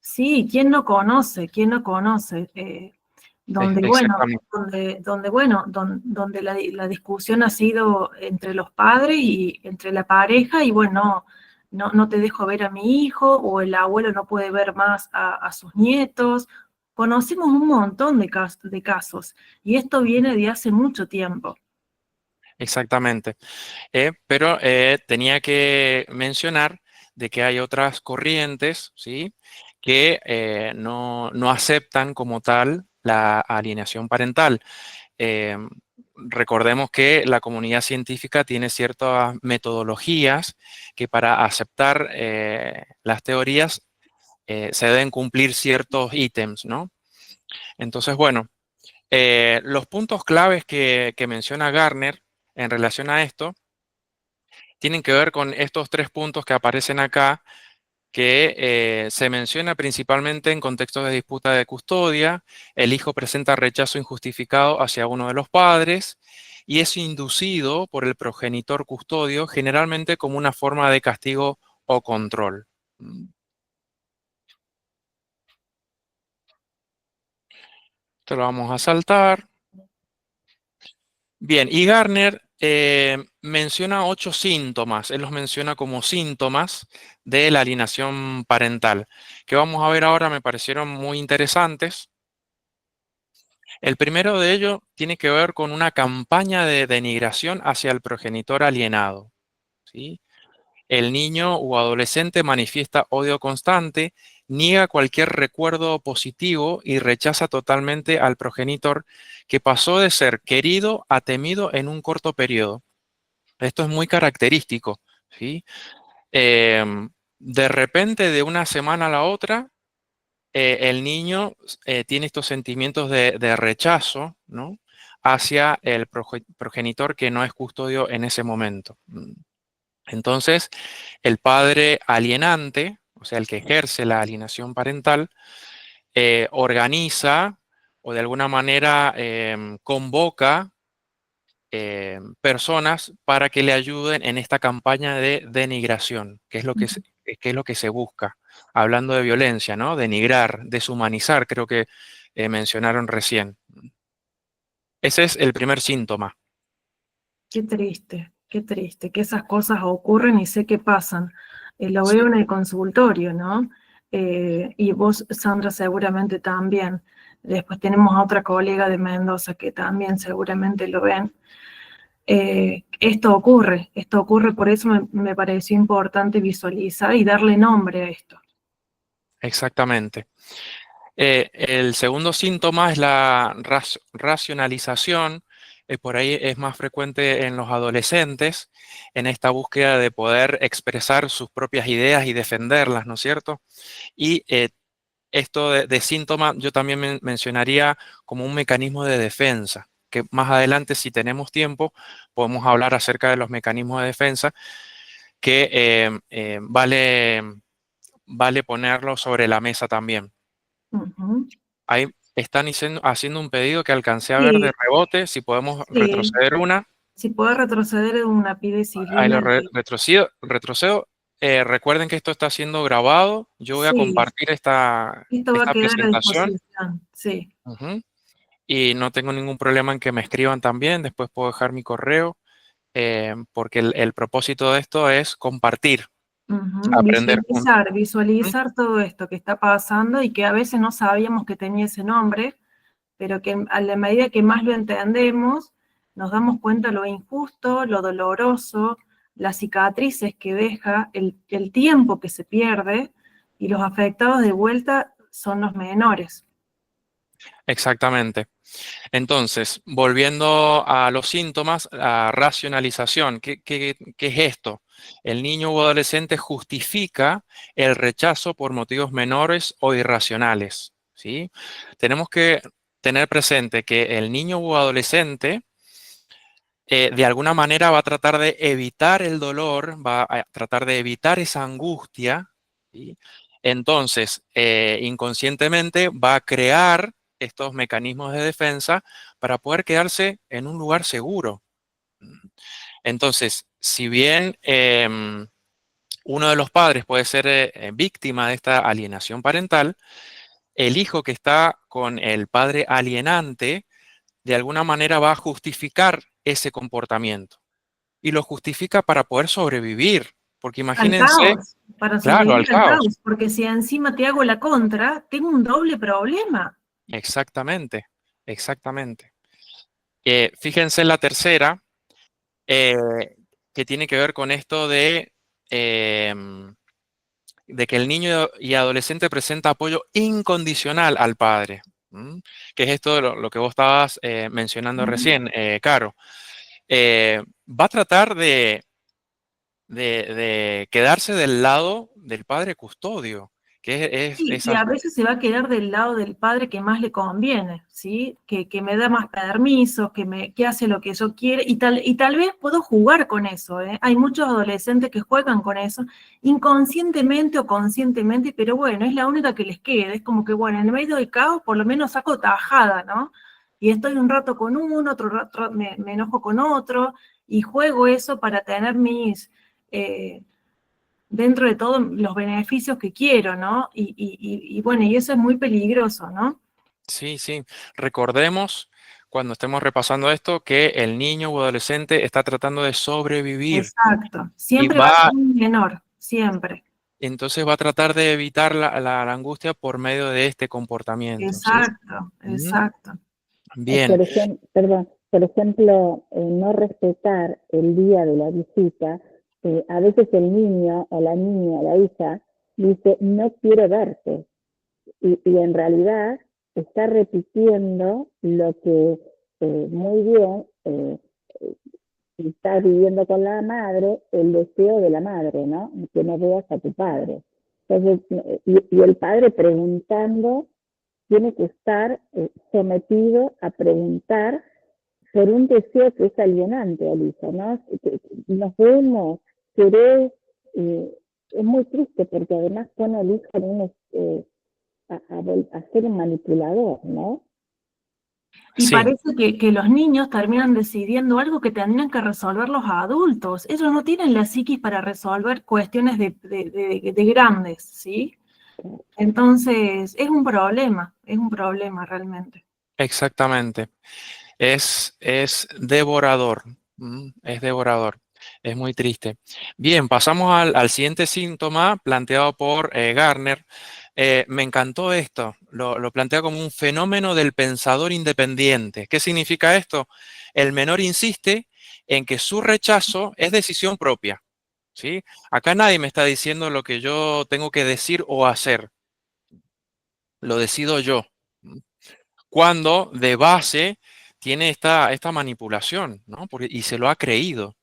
Sí, ¿quién no conoce? ¿Quién no conoce? Donde, bueno, Exactamente. donde la discusión ha sido entre los padres y entre la pareja, y bueno, no te dejo ver a mi hijo, o el abuelo no puede ver más a sus nietos. Conocemos un montón de casos, y esto viene de hace mucho tiempo. Exactamente. Pero tenía que mencionar de que hay otras corrientes, ¿sí?, que no aceptan como tal la alienación parental. Eh, Recordemos que la comunidad científica tiene ciertas metodologías que para aceptar las teorías se deben cumplir ciertos ítems, ¿no? Entonces, bueno, los puntos claves que menciona Garner en relación a esto tienen que ver con estos 3 puntos que aparecen acá, que se menciona principalmente en contextos de disputa de custodia. El hijo presenta rechazo injustificado hacia uno de los padres y es inducido por el progenitor custodio, generalmente como una forma de castigo o control. Esto lo vamos a saltar. Bien, y Garner menciona 8 síntomas. Él los menciona como síntomas de la alienación parental, que vamos a ver ahora, me parecieron muy interesantes. El primero de ellos tiene que ver con una campaña de denigración hacia el progenitor alienado, ¿sí? El niño o adolescente manifiesta odio constante, niega cualquier recuerdo positivo y rechaza totalmente al progenitor, que pasó de ser querido a temido en un corto periodo. Esto es muy característico, ¿sí? De repente, de una semana a la otra, el niño tiene estos sentimientos de rechazo, ¿no?, hacia el progenitor que no es custodio en ese momento. Entonces, el padre alienante, o sea, el que ejerce la alienación parental, organiza o de alguna manera convoca personas para que le ayuden en esta campaña de denigración, que es lo que es lo que se busca. Hablando de violencia, ¿no? Denigrar, deshumanizar, creo que mencionaron recién. Ese es el primer síntoma. Qué triste que esas cosas ocurren y sé que pasan. Lo veo en el consultorio, ¿no? Y vos, Sandra, seguramente también. Después tenemos a otra colega de Mendoza que también seguramente lo ven. Esto ocurre, por eso me pareció importante visualizar y darle nombre a esto. Exactamente. El segundo síntoma es la racionalización. Por ahí es más frecuente en los adolescentes, en esta búsqueda de poder expresar sus propias ideas y defenderlas, ¿no es cierto? Y esto de síntoma yo también mencionaría como un mecanismo de defensa, que más adelante, si tenemos tiempo, podemos hablar acerca de los mecanismos de defensa, que vale ponerlo sobre la mesa también. Ujú. Ahí están haciendo un pedido que alcancé a ver de Sí, rebote. Si podemos sí. retroceder una. Si puedo retroceder una pide Ahí lo Silvina. retrocedo. Recuerden que esto está siendo grabado. Yo voy a Sí, compartir esta esto va a quedar a presentación. disposición. Sí. Ujú. Y no tengo ningún problema en que me escriban también. Después puedo dejar mi correo, porque el propósito de esto es compartir, Ujú. aprender juntos. Ujú. Visualizar todo esto que está pasando y que a veces no sabíamos que tenía ese nombre, pero que a la medida que más lo entendemos, nos damos cuenta lo injusto, lo doloroso, las cicatrices que deja, el tiempo que se pierde, y los afectados de vuelta son los menores. Exactamente. Entonces, volviendo a los síntomas, la racionalización, ¿qué es esto? El niño o adolescente justifica el rechazo por motivos menores o irracionales, ¿sí? Tenemos que tener presente que el niño o adolescente de alguna manera va a tratar de evitar el dolor, va a tratar de evitar esa angustia, ¿sí? Entonces, inconscientemente va a crear estos mecanismos de defensa para poder quedarse en un lugar seguro. Entonces, si bien uno de los padres puede ser víctima de esta alienación parental, el hijo que está con el padre alienante de alguna manera va a justificar ese comportamiento y lo justifica para poder sobrevivir, porque Al imagínense, caos, para claro, al sobrevivir al caos. caos, porque si encima te hago la contra, tengo un doble problema. Exactamente, exactamente. Fíjense en la tercera, eh, que tiene que ver con esto em, de que el niño y adolescente presenta apoyo incondicional al padre. ¿M? Que es esto de lo que vos estabas mencionando recién, Caro. Va a tratar de quedarse del lado del padre custodio, que es Sí, y esa. a veces se va a quedar del lado del padre que más le conviene, ¿sí? Que me da más permisos, que hace lo que yo quiero, y tal vez puedo jugar con eso, ¿eh? Hay muchos adolescentes que juegan con eso, inconscientemente o conscientemente, pero bueno, es la única que les queda, es como que, bueno, en medio del caos por lo menos saco tajada, ¿no? Y estoy un rato con uno, otro rato me enojo con otro, y juego eso para tener dentro de todos los beneficios que quiero, ¿no? Y bueno, y eso es muy peligroso, ¿no? Sí, sí. Recordemos cuando estemos repasando esto que el niño o adolescente está tratando de sobrevivir Exacto. y Siempre va a ser un menor, siempre. entonces va a tratar de evitar la angustia por medio de este comportamiento, ¿sí? Exacto, Ujú. exacto. Bien, Por ejemplo, perdón, por ejemplo, no respetar el día de la visita, a veces el niño o la niña, la hija, dice, no quiero verte. Y en realidad está repitiendo lo que muy bien está viviendo con la madre, el deseo de la madre, ¿no? Que no veas a tu padre. Entonces, y el padre preguntando tiene que estar sometido a preguntar por un deseo que es alienante al hijo, ¿no? Nos vemos, querés, es muy triste porque además pone al hijo en un, a ser un manipulador, ¿no? Y sí, parece que los niños terminan decidiendo algo que tendrían que resolver los adultos. Ellos no tienen la psiquis para resolver cuestiones de grandes, ¿sí? Entonces, es un problema realmente. exactamente. Es devorador, es devorador, es muy triste. Bien, pasamos al siguiente síntoma planteado por Garner. Me encantó esto, lo plantea como un fenómeno del pensador independiente. ¿Qué significa esto? El menor insiste en que su rechazo es decisión propia, ¿sí? Acá nadie me está diciendo lo que yo tengo que decir o hacer, lo decido yo. Cuando de base tiene esta manipulación, ¿no? Y se lo ha creído.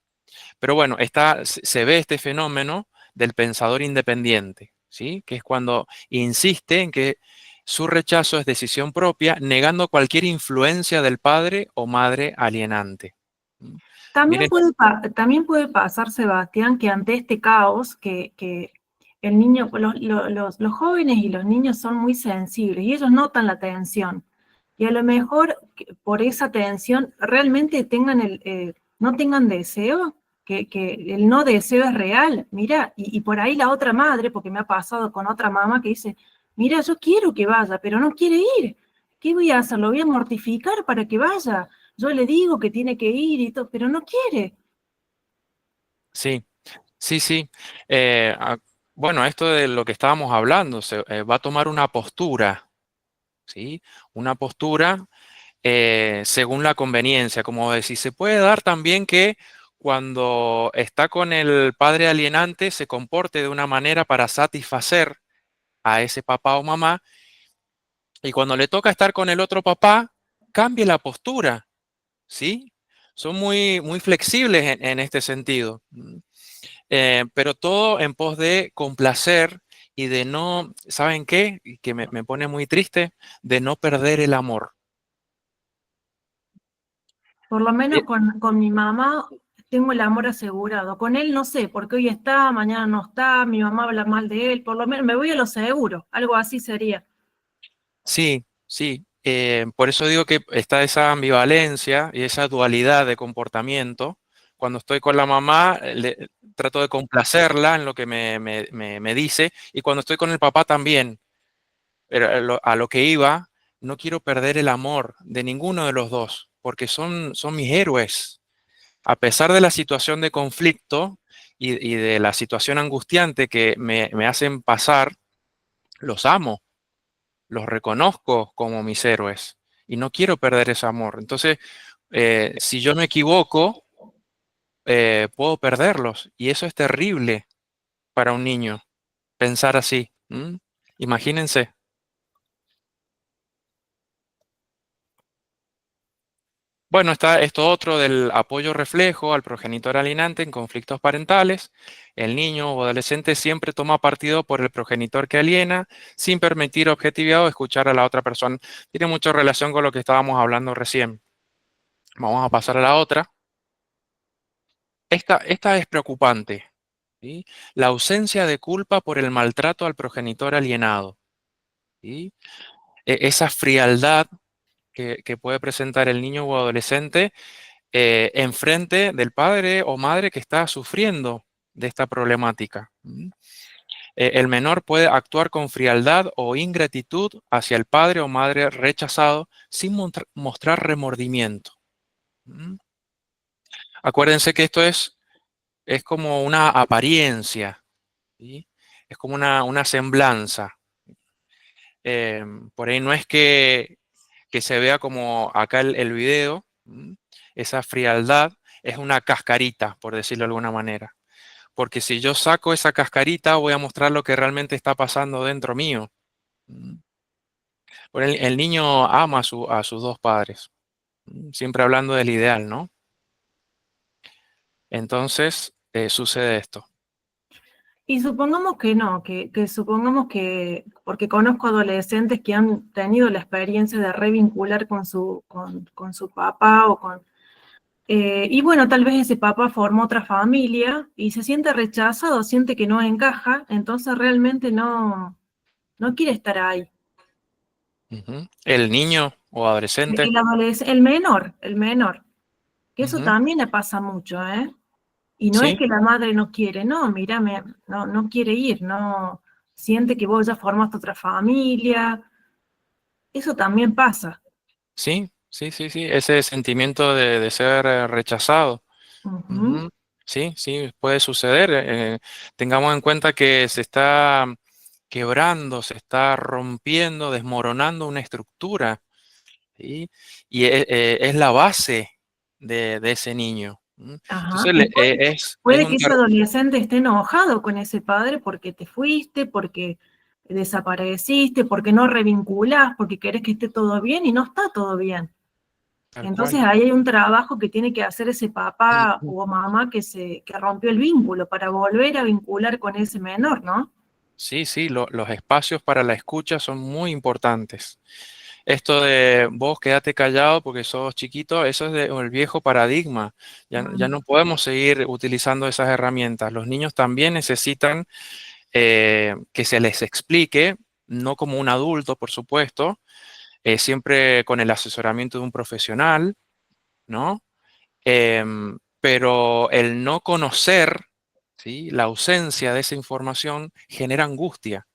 Pero bueno, se ve este fenómeno del pensador independiente, ¿sí? Que es cuando insiste en que su rechazo es decisión propia, negando cualquier influencia del padre o madre alienante. También Miren, también puede pasar, Sebastián, que ante este caos, que el niño, los jóvenes y los niños son muy sensibles y ellos notan la tensión. Y a lo mejor por esa tensión realmente no tengan deseo, que el no deseo es real. Mira, y por ahí la otra madre, porque me ha pasado con otra mamá que dice, mira, yo quiero que vaya, pero no quiere ir. ¿Qué voy a hacer? ¿Lo voy a mortificar para que vaya? Yo le digo que tiene que ir y todo, pero no quiere. sí, sí, sí. Bueno, esto de lo que estábamos hablando, va a tomar una postura, ¿sí? Una postura según la conveniencia, como decir, se puede dar también que cuando está con el padre alienante se comporte de una manera para satisfacer a ese papá o mamá, y cuando le toca estar con el otro papá, cambie la postura, ¿sí? Son muy, muy flexibles en este sentido. Pero todo en pos de complacer y de no, ¿saben qué? Y que me pone muy triste, de no perder el amor. Por lo menos Eh, con mi mamá tengo el amor asegurado. Con él no sé, porque hoy está, mañana no está, mi mamá habla mal de él, por lo menos me voy a lo seguro, algo así sería. Sí, sí. Por eso digo que está esa ambivalencia y esa dualidad de comportamiento. Cuando estoy con la mamá, trato de complacerla en lo que me dice, y cuando estoy con el papá también. Pero a lo que iba, no quiero perder el amor de ninguno de los dos, porque son mis héroes. A pesar de la situación de conflicto y de la situación angustiante que me hacen pasar, los amo, los reconozco como mis héroes y no quiero perder ese amor. Entonces, si yo me equivoco, puedo perderlos, y eso es terrible para un niño, pensar así. Imagínense. Bueno, está esto otro del apoyo reflejo al progenitor alienante en conflictos parentales. El niño o adolescente siempre toma partido por el progenitor que aliena, sin permitir objetividad o escuchar a la otra persona. Tiene mucha relación con lo que estábamos hablando recién. Vamos a pasar a la otra. Esta es preocupante, ¿sí? La ausencia de culpa por el maltrato al progenitor alienado, ¿sí? Esa frialdad que puede presentar el niño o adolescente enfrente del padre o madre que está sufriendo de esta problemática. El menor puede actuar con frialdad o ingratitud hacia el padre o madre rechazado sin mostrar remordimiento. ¿Mm? Acuérdense que esto es como una apariencia, ¿sí? Es como una semblanza. Por ahí no es que se vea como acá el video, esa frialdad es una cascarita, por decirlo de alguna manera. Porque si yo saco esa cascarita, voy a mostrar lo que realmente está pasando dentro mío. ¿Mm? El niño ama a sus dos padres, siempre hablando del ideal, ¿no? Entonces, sucede esto. Y supongamos que no, que supongamos que, porque conozco adolescentes que han tenido la experiencia de revincular con su papá o con... y bueno, tal vez ese papá formó otra familia y se siente rechazado, siente que no encaja, entonces realmente no quiere estar ahí. Ujú. El niño o adolescente. El menor, que eso Ujú. también le pasa mucho, ¿eh? Y no es Sí, que la madre no quiere, no, mira, no quiere ir, no siente que vos ya formaste otra familia, eso también pasa. sí, sí, sí, sí. Ese sentimiento de ser rechazado. Ujú. Ujú. Sí, sí, puede suceder. Tengamos en cuenta que se está quebrando, se está rompiendo, desmoronando una estructura, ¿sí? Y es la base de ese niño. Ajá. Entonces, Y es puede que un... ese adolescente esté enojado con ese padre porque te fuiste, porque desapareciste, porque no revinculás, porque querés que esté todo bien y no está todo bien. Tal Entonces cual. ahí hay un trabajo que tiene que hacer ese papá o mamá que rompió el vínculo para volver a vincular con ese menor, ¿no? Sí, sí, los espacios para la escucha son muy importantes. Esto de vos quédate callado porque sos chiquito, eso es el viejo paradigma. Ya no podemos seguir utilizando esas herramientas. Los niños también necesitan que se les explique, no como un adulto, por supuesto, siempre con el asesoramiento de un profesional, ¿no? Pero el no conocer, ¿sí? La ausencia de esa información genera angustia.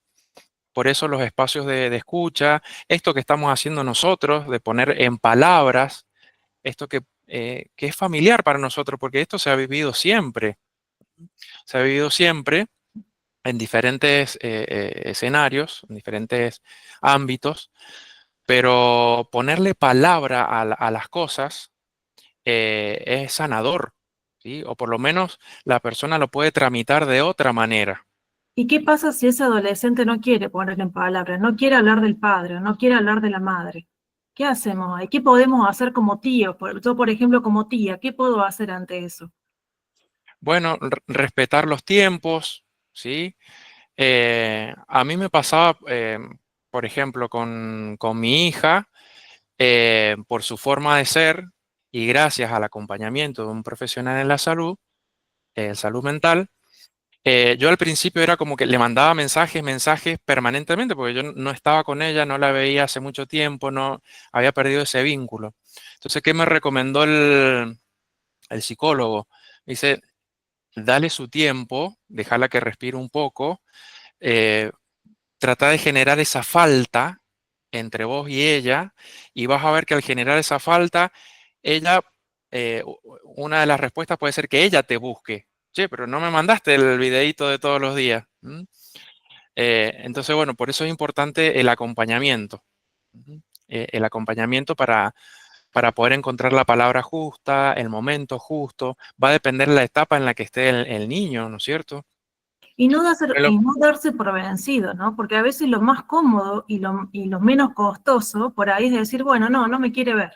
Por eso los espacios de escucha, esto que estamos haciendo nosotros, de poner en palabras, esto que es familiar para nosotros, porque esto se ha vivido siempre. Se ha vivido siempre en diferentes escenarios, en diferentes ámbitos, pero ponerle palabra a las cosas es sanador, ¿sí? O por lo menos la persona lo puede tramitar de otra manera. ¿Y qué pasa si ese adolescente no quiere ponerle en palabras, no quiere hablar del padre, no quiere hablar de la madre? ¿Qué hacemos ahí? ¿Qué podemos hacer como tíos? Yo, por ejemplo, como tía, ¿qué puedo hacer ante eso? Bueno, respetar los tiempos, ¿sí? A mí me pasaba, por ejemplo, con mi hija, por su forma de ser y gracias al acompañamiento de un profesional en la salud, salud mental, yo al principio era como que le mandaba mensajes permanentemente, porque yo no estaba con ella, no la veía hace mucho tiempo, no había perdido ese vínculo. Entonces, ¿qué me recomendó el psicólogo? Me dice, dale su tiempo, déjala que respire un poco, eh, trata de generar esa falta entre vos y ella, y vas a ver que al generar esa falta, ella, una de las respuestas puede ser que ella te busque. Che, pero no me mandaste el videíto de todos los días. Entonces, bueno, por eso es importante el acompañamiento. Ujú. El acompañamiento para poder encontrar la palabra justa, el momento justo. Va a depender de la etapa en la que esté el niño, ¿no es cierto? Y no darse por vencido, ¿no? Porque a veces lo más cómodo y lo menos costoso por ahí es decir, bueno, no me quiere ver,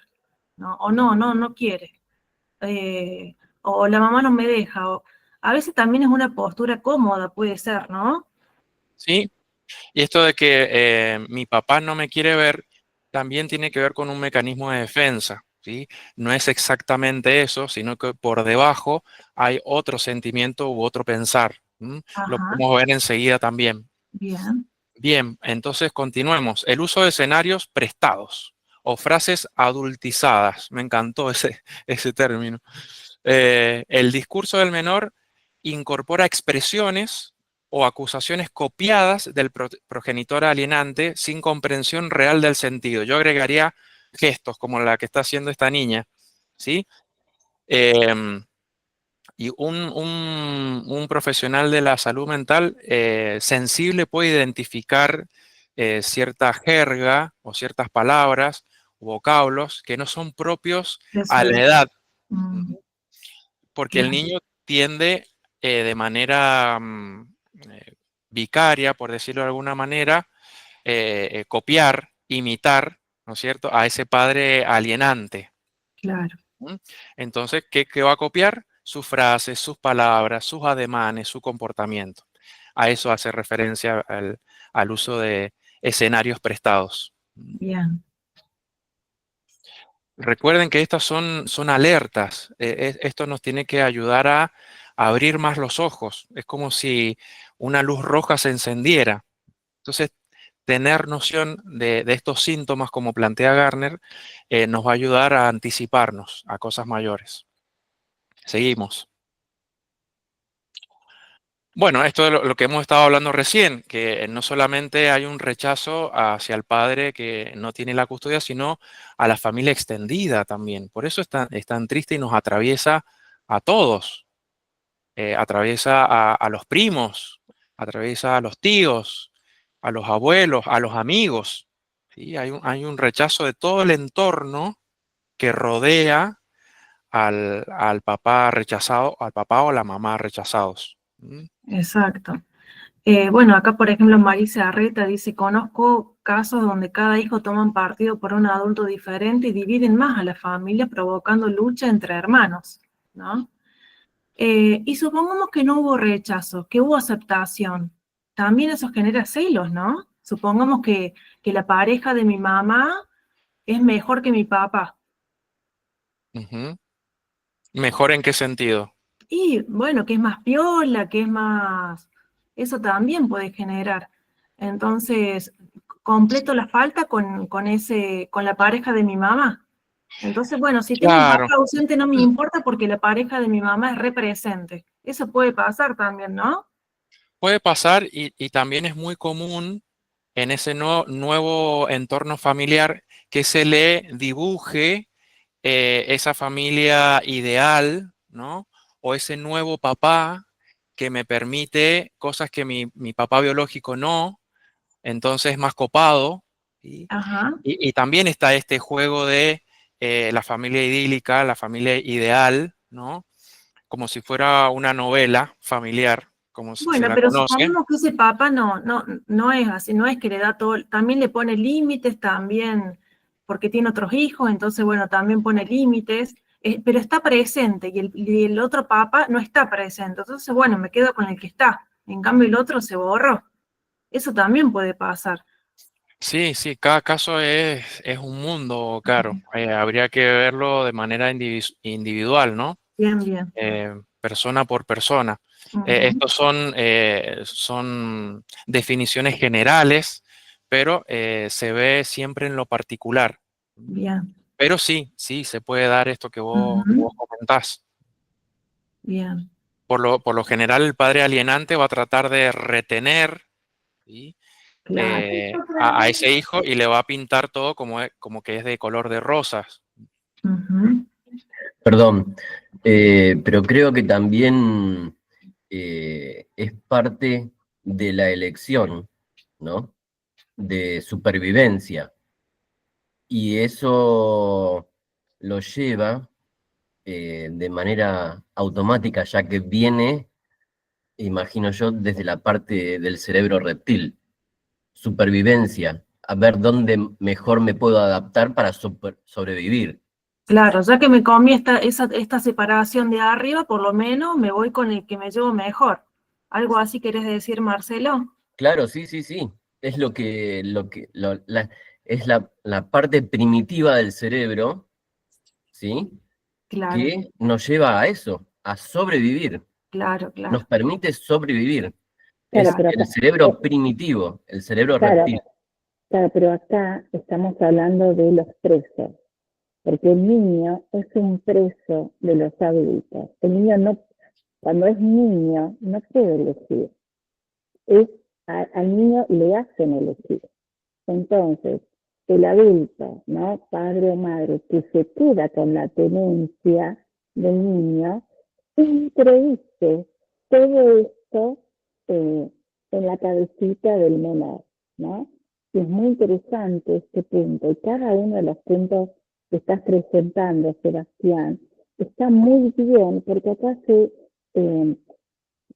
¿no? O no quiere. O la mamá no me deja. O, a veces también es una postura cómoda, puede ser, ¿no? Sí, y esto de que mi papá no me quiere ver también tiene que ver con un mecanismo de defensa, ¿sí? No es exactamente eso, sino que por debajo hay otro sentimiento u otro pensar. Lo Ajá, podemos ver enseguida también. bien, Bien, entonces continuemos. El uso de escenarios prestados o frases adultizadas. Me encantó ese término. El discurso del menor incorpora expresiones o acusaciones copiadas del progenitor alienante sin comprensión real del sentido. Yo agregaría gestos como la que está haciendo esta niña, ¿sí? Em, y un profesional de la salud mental sensible puede identificar cierta jerga o ciertas palabras o vocablos que no son propios de su a la edad. edad, Mm, porque el bien, niño tiende de manera eh, vicaria, por decirlo de alguna manera, copiar, imitar, ¿no es cierto?, a ese padre alienante. claro, ¿Mm? Entonces, ¿qué va a copiar? Sus frases, sus palabras, sus ademanes, su comportamiento. A eso hace referencia al uso de escenarios prestados. bien, Recuerden que estas son alertas. Esto nos tiene que ayudar a abrir más los ojos. Es como si una luz roja se encendiera. Entonces, tener noción de estos síntomas, como plantea Garner, nos va a ayudar a anticiparnos a cosas mayores. Seguimos. Bueno, esto es lo que hemos estado hablando recién, que no solamente hay un rechazo hacia el padre que no tiene la custodia, sino a la familia extendida también. Por eso es tan triste y nos atraviesa a todos. Atraviesa a los primos, atraviesa a los tíos, a los abuelos, a los amigos. ¿Sí? Hay un rechazo de todo el entorno que rodea al papá rechazado, al papá o la mamá rechazados. ¿Mm? exacto. Bueno, acá por ejemplo Marisa Arreta dice, conozco casos donde cada hijo toma partido por un adulto diferente y dividen más a la familia provocando lucha entre hermanos, ¿no? Y supongamos que no hubo rechazo, que hubo aceptación. También eso genera celos, ¿no? Supongamos que la pareja de mi mamá es mejor que mi papá. Ujú. ¿Mejor en qué sentido? Y bueno, que es más piola, que es más... Eso también puede generar. Entonces, completo la falta con la pareja de mi mamá. Entonces, bueno, si tengo un papá Claro, ausente no me importa porque la pareja de mi mamá es represente. Eso puede pasar también, ¿no? puede pasar y también es muy común en ese nuevo entorno familiar que se le dibuje esa familia ideal, ¿no? O ese nuevo papá que me permite cosas que mi papá biológico no, entonces es más copado. ¿Sí? Ajá, Y también está este juego de la familia idílica, la familia ideal, ¿no? Como si fuera una novela familiar, como se bueno, la pero conoce. supongamos que ese papá no es así, no es que le da todo, también le pone límites, también, porque tiene otros hijos, entonces, bueno, también pone límites, pero está presente y el otro papá no está presente, entonces, bueno, me quedo con el que está, en cambio el otro se borró, eso también puede pasar. Sí, sí, cada caso es un mundo, claro. Habría que verlo de manera individual, ¿no? Bien, bien. Persona por persona. Ujú, Estos son definiciones generales, pero se ve siempre en lo particular. bien, Pero sí, sí, se puede dar esto que ujú, vos comentás. bien, Por lo general, el padre alienante va a tratar de retener, ¿sí? claro. A ese hijo y le va a pintar todo como que es de color de rosas. Ujú, Perdón, pero creo que también es parte de la elección, ¿no? De supervivencia. Y eso lo lleva de manera automática, ya que viene, imagino yo, desde la parte del cerebro reptil. Supervivencia, a ver dónde mejor me puedo adaptar para sobrevivir. claro, ya que me comí esta separación de arriba, por lo menos me voy con el que me llevo mejor. ¿Algo así querés decir, Marcelo? Claro, sí, sí, sí. Es es la parte primitiva del cerebro, ¿sí? Claro, Que nos lleva a eso, a sobrevivir. claro, Nos claro, permite sobrevivir. Claro, Es claro. pero el acá, cerebro primitivo, el cerebro claro, reptil. claro, pero acá estamos hablando de los presos, porque el niño es un preso de los adultos. El niño no, cuando es niño, no puede elegir. Al niño le hacen elegir. Entonces, el adulto, ¿no? Padre o madre, que se queda con la tenencia del niño, introduce todo esto en la cabecita del menor, ¿no? Y es muy interesante este punto. Y cada uno de los puntos que estás presentando, Sebastián, está muy bien porque acá se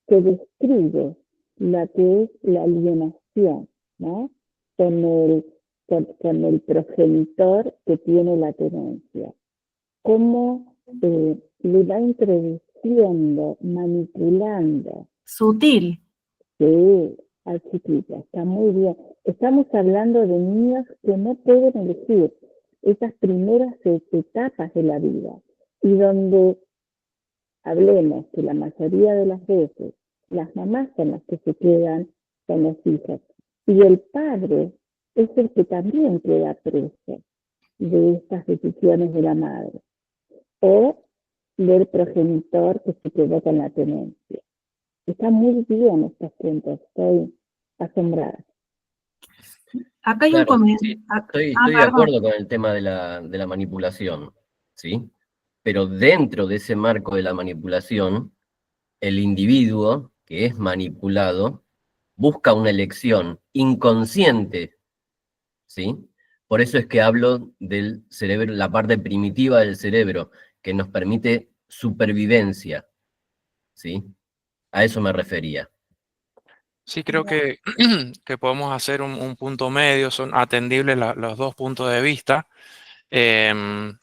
describe la que es la alienación, ¿no? Con con el progenitor que tiene la tenencia. Cómo le va introduciendo, manipulando. Sutil, Sí, al chiquito, está muy bien. Estamos hablando de niños que no pueden elegir esas primeras etapas de la vida y donde hablemos que la mayoría de las veces las mamás son las que se quedan con los hijos y el padre es el que también queda preso de estas decisiones de la madre o del progenitor que se quedó con la tenencia. Está muy bien estos puntos, estoy asombrada. acá hay un Claro, sí, comentario. estoy de Perdón. acuerdo con el tema de la manipulación, ¿sí? Pero dentro de ese marco de la manipulación, el individuo que es manipulado busca una elección inconsciente, ¿sí? Por eso es que hablo del cerebro, la parte primitiva del cerebro, que nos permite supervivencia, ¿sí? A eso me refería. Sí, creo que podemos hacer un punto medio, son atendibles los dos puntos de vista. Em,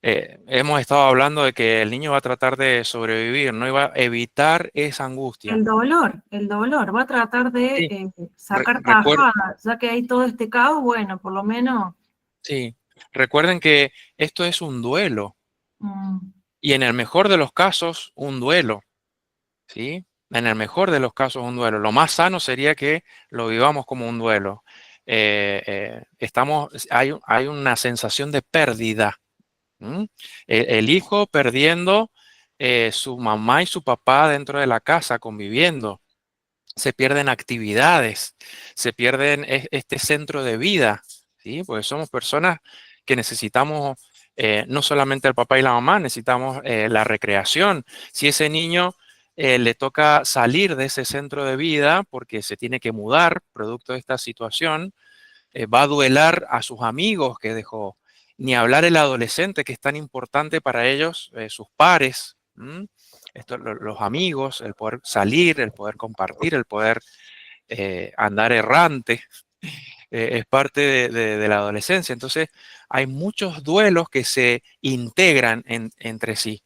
hemos estado hablando de que el niño va a tratar de sobrevivir, no iba a evitar esa angustia. El dolor, va a tratar de Sí, sacar recuerdo, tajada, ya que hay todo este caos, bueno, por lo menos, sí, Recuerden que esto es un duelo Mm, y en el mejor de los casos, un duelo, ¿sí? En el mejor de los casos, un duelo. Lo más sano sería que lo vivamos como un duelo. Hay una sensación de pérdida. ¿Mm? El hijo perdiendo su mamá y su papá dentro de la casa, conviviendo. Se pierden actividades, se pierden este centro de vida, ¿sí? Porque somos personas que necesitamos no solamente el papá y la mamá, necesitamos la recreación. Si ese niño le toca salir de ese centro de vida porque se tiene que mudar producto de esta situación, va a duelar a sus amigos que dejó, ni hablar el adolescente, que es tan importante para ellos, sus pares, ¿m? Los amigos, el poder salir, el poder compartir, el poder andar errante, es parte de la adolescencia. Entonces, hay muchos duelos que se integran entre sí.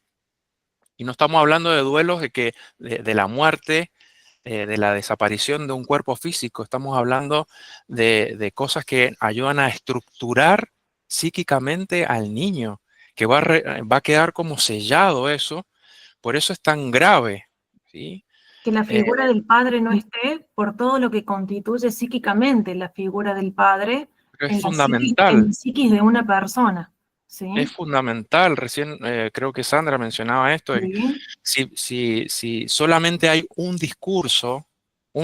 Y no estamos hablando de duelos de la muerte, de la desaparición de un cuerpo físico. Estamos hablando de cosas que ayudan a estructurar psíquicamente al niño, que va a quedar como sellado eso. Por eso es tan grave, ¿sí? que la Eh, figura del padre no esté por todo lo que constituye psíquicamente la figura del padre pero en la psiquis de una persona, es ¿sí? fundamental. Recién creo que Sandra mencionaba esto. Sí. Si solamente hay un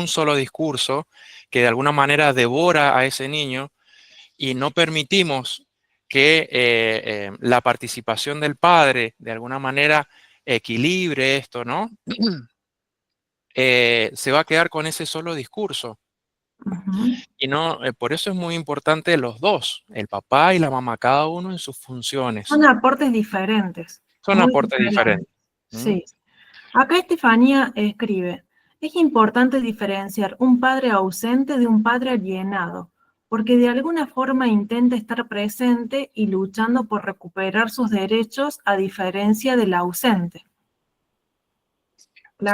solo discurso que de alguna manera devora a ese niño y no permitimos que la participación del padre de alguna manera equilibre esto, ¿no? Se va a quedar con ese solo discurso. Ujú. Y no, por eso es muy importante los dos, el papá y la mamá, cada uno en sus funciones. Son aportes diferentes, Son muy aportes diferentes. diferentes. ¿Mm? Sí. Acá Estefanía escribe, es importante diferenciar un padre ausente de un padre alienado, porque de alguna forma intenta estar presente y luchando por recuperar sus derechos a diferencia del ausente.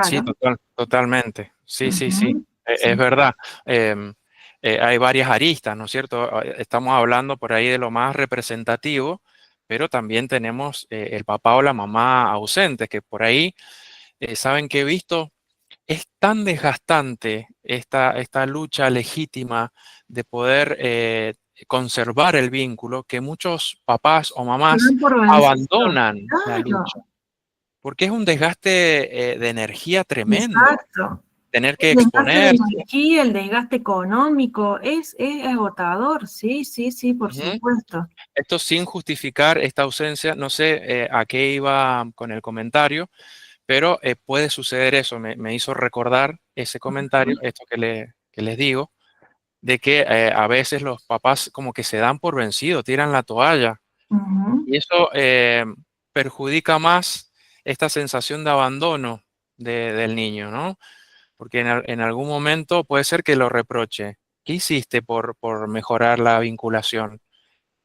Sí, Claro. totalmente. Sí, sí, sí. Ujú. Es Sí. verdad. Hay varias aristas, ¿no es cierto? Estamos hablando por ahí de lo más representativo, pero también tenemos el papá o la mamá ausentes, que por ahí, saben que he visto, es tan desgastante esta lucha legítima de poder conservar el vínculo que muchos papás o Se mamás dan por vencidos. abandonan la lucha, Claro, porque es un desgaste de energía tremendo exacto. tener que El desgaste de exponerse. energía, el desgaste económico, es agotador, sí, sí, sí, por Ujú. supuesto. Esto sin justificar esta ausencia, no sé a qué iba con el comentario, pero puede suceder eso. Me hizo recordar ese comentario, esto que les digo, de que a veces los papás como que se dan por vencido, tiran la toalla, Ujú. y eso perjudica más esta sensación de abandono del niño, ¿no? Porque en algún momento puede ser que lo reproche. ¿Qué hiciste por mejorar la vinculación?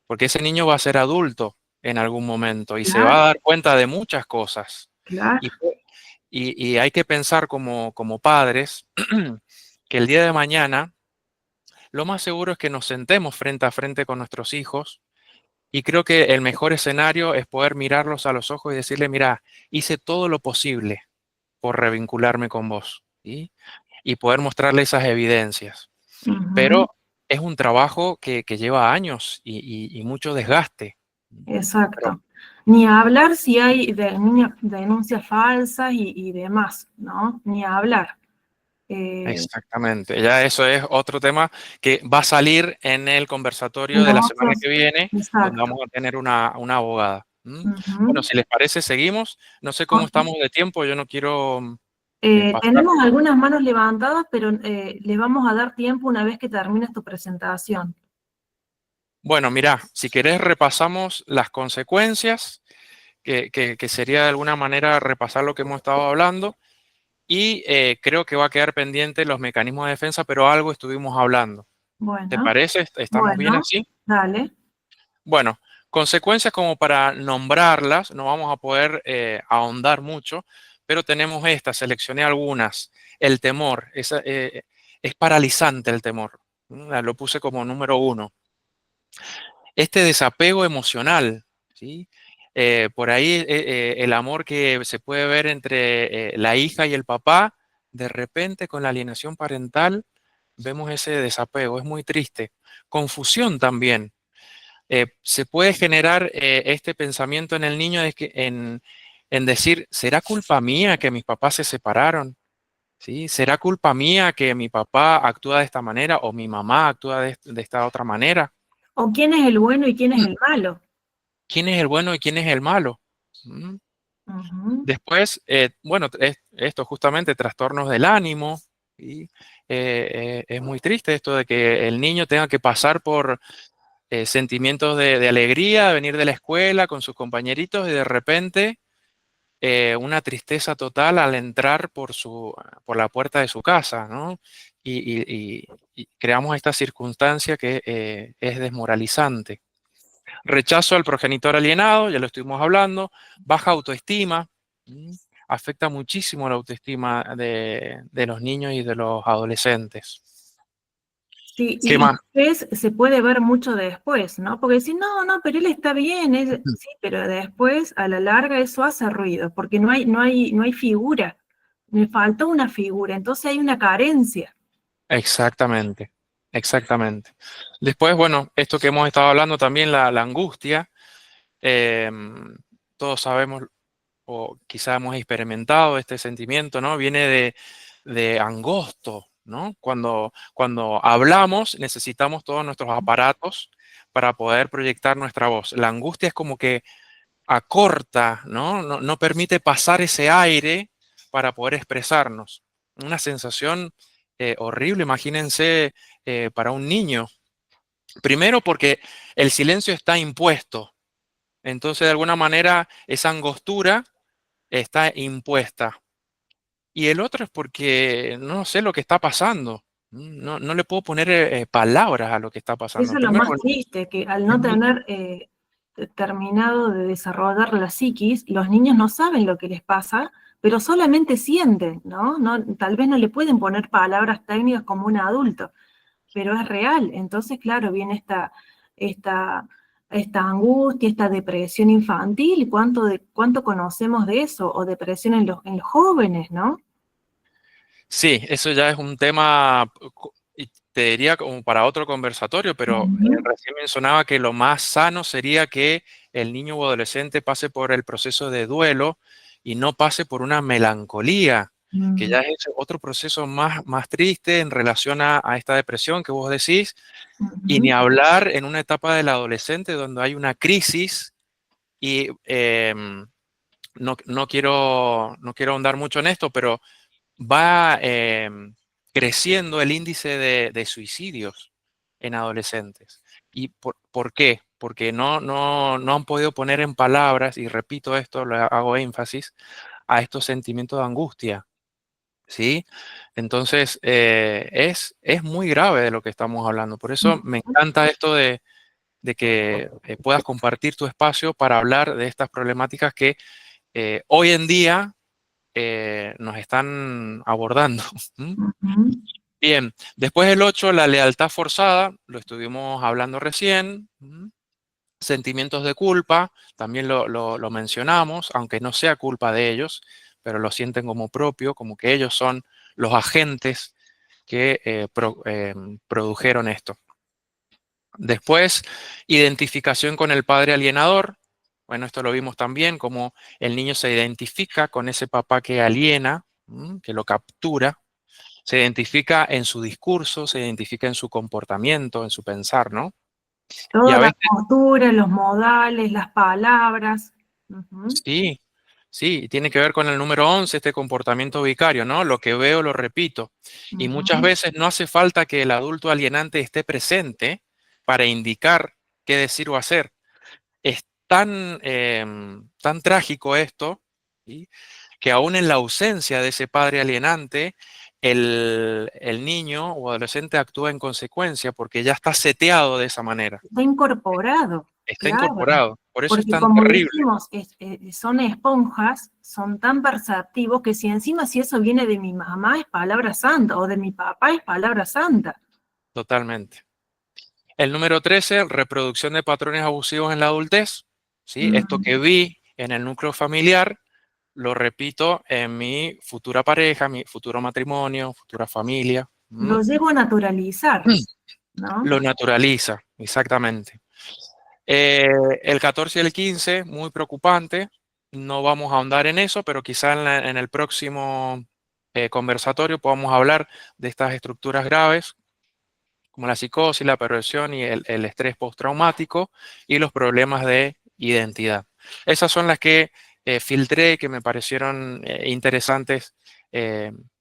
Porque ese niño va a ser adulto en algún momento y se va Claro, a dar cuenta de muchas cosas. claro. Y, y hay que pensar como padres que el día de mañana lo más seguro es que nos sentemos frente a frente con nuestros hijos y creo que el mejor escenario es poder mirarlos a los ojos y decirle, mira, hice todo lo posible por revincularme con vos, ¿sí? Y poder mostrarle esas evidencias. Ujú. Pero es un trabajo que lleva años y mucho desgaste. Pero Exacto. Ni hablar si hay denuncias falsas y demás, ¿no? Ni hablar. exactamente, ya eso es otro tema que va a salir en el conversatorio En de los la semana otros, que viene, donde exacto. vamos a tener una abogada. ¿Mm? Bueno, Ujú. si les parece, seguimos. No sé cómo estamos de tiempo, yo no quiero pasar. Tenemos algunas manos levantadas, pero les vamos a dar tiempo una vez que termines tu presentación. Bueno, mira, si querés repasamos las consecuencias, que sería de alguna manera repasar lo que hemos estado hablando, y creo que va a quedar pendiente los mecanismos de defensa, pero algo estuvimos hablando. ¿Te Bueno, parece? ¿Estamos bien bueno, así? dale. Bueno, consecuencias como para nombrarlas, no vamos a poder ahondar mucho, pero tenemos estas, seleccioné algunas. El temor, es paralizante el temor. Lo puse como número 1. este desapego emocional, ¿sí? Por ahí el amor que se puede ver entre la hija y el papá, de repente con la alienación parental vemos ese desapego, es muy triste. Confusión también. Se puede generar este pensamiento en el niño en decir, ¿será culpa mía que mis papás se separaron? ¿Sí? ¿Será culpa mía que mi papá actúa de esta manera o mi mamá actúa de esta otra manera? ¿O quién es el bueno y quién es el malo? ¿Quién es el bueno y quién es el malo? ¿Mm? Ujú. Después, bueno, esto justamente, trastornos del ánimo. ¿Sí? Es muy triste esto de que el niño tenga que pasar por sentimientos de alegría, venir de la escuela con sus compañeritos y de repente una tristeza total al entrar por la puerta de su casa, ¿no? Y creamos esta circunstancia que es desmoralizante. Rechazo al progenitor alienado, ya lo estuvimos hablando, baja autoestima, ¿m? Afecta muchísimo la autoestima de los niños y de los adolescentes. Sí, ¿Qué y más? después se puede ver mucho después, ¿no? Porque decir, no, no, pero él está bien, sí, pero después a la larga eso hace ruido, porque no hay figura, me faltó una figura, entonces hay una carencia. Exactamente, exactamente. Después, bueno, esto que hemos estado hablando también, la angustia, todos sabemos o quizá hemos experimentado este sentimiento, ¿no? Viene de angosto, ¿no? Cuando hablamos necesitamos todos nuestros aparatos para poder proyectar nuestra voz. La angustia es como que acorta, ¿no? No permite pasar ese aire para poder expresarnos. Una sensación horrible, imagínense, para un niño. Primero porque el silencio está impuesto. Entonces, de alguna manera, esa angostura está impuesta. Y el otro es porque no sé lo que está pasando. No le puedo poner palabras a lo que está pasando. Eso es lo Primero, más triste, que al no ujú, tener terminado de desarrollar la psiquis, los niños no saben lo que les pasa, pero solamente sienten, ¿no? Tal vez no le pueden poner palabras técnicas como un adulto, pero es real. Entonces, claro, viene esta, esta angustia, esta depresión infantil, y cuánto conocemos de eso, o depresión en los jóvenes, ¿no? sí, eso ya es un tema, y te diría como para otro conversatorio, pero Ujú. recién mencionaba que lo más sano sería que el niño o adolescente pase por el proceso de duelo y no pase por una melancolía, que Mm, ya es otro proceso más triste en relación a esta depresión que vos decís, y ni ujú. hablar en una etapa del adolescente donde hay una crisis y no quiero ahondar mucho en esto, pero va creciendo el índice de suicidios en adolescentes. ¿Y por qué? Porque no han podido poner en palabras, y repito esto, lo hago énfasis, a estos sentimientos de angustia, ¿sí? Entonces, es muy grave de lo que estamos hablando. Por eso me encanta esto de que puedas compartir tu espacio para hablar de estas problemáticas que hoy en día nos están abordando. ¿Mm? Ujú. Bien, después el 8, la lealtad forzada, lo estuvimos hablando recién. ¿Mm? Sentimientos de culpa, también lo mencionamos, aunque no sea culpa de ellos, pero lo sienten como propio, como que ellos son los agentes que produjeron esto. Después, identificación con el padre alienador. Bueno, esto lo vimos también, como el niño se identifica con ese papá que aliena, que lo captura, se identifica en su discurso, se identifica en su comportamiento, en su pensar, ¿no? Y Toda a la veces, postura, los modales, las palabras. Ujú, sí, sí, tiene que ver con el número 11, este comportamiento vicario, ¿no? Lo que veo lo repito. Y muchas ujú. veces no hace falta que el adulto alienante esté presente para indicar qué decir o hacer. Es tan trágico esto, ¿sí? Que aún en la ausencia de ese padre alienante, el niño o adolescente actúa en consecuencia porque ya está seteado de esa manera, Está incorporado, está claro. incorporado. Por eso es Porque tan como terrible, dijimos, son esponjas, son tan perceptivos que si eso viene de mi mamá es palabra santa, o de mi papá es palabra santa. totalmente. El número 13, reproducción de patrones abusivos en la adultez. ¿Sí? Esto que vi en el núcleo familiar, lo repito en mi futura pareja, mi futuro matrimonio, futura familia. Lo llevo a naturalizar, ¿no? Lo naturaliza, exactamente. El 14 y el 15, muy preocupante. No vamos a ahondar en eso, pero quizá en el próximo conversatorio podamos hablar de estas estructuras graves, como la psicosis, la perversión y el estrés postraumático y los problemas de identidad. Esas son las que filtré, que me parecieron interesantes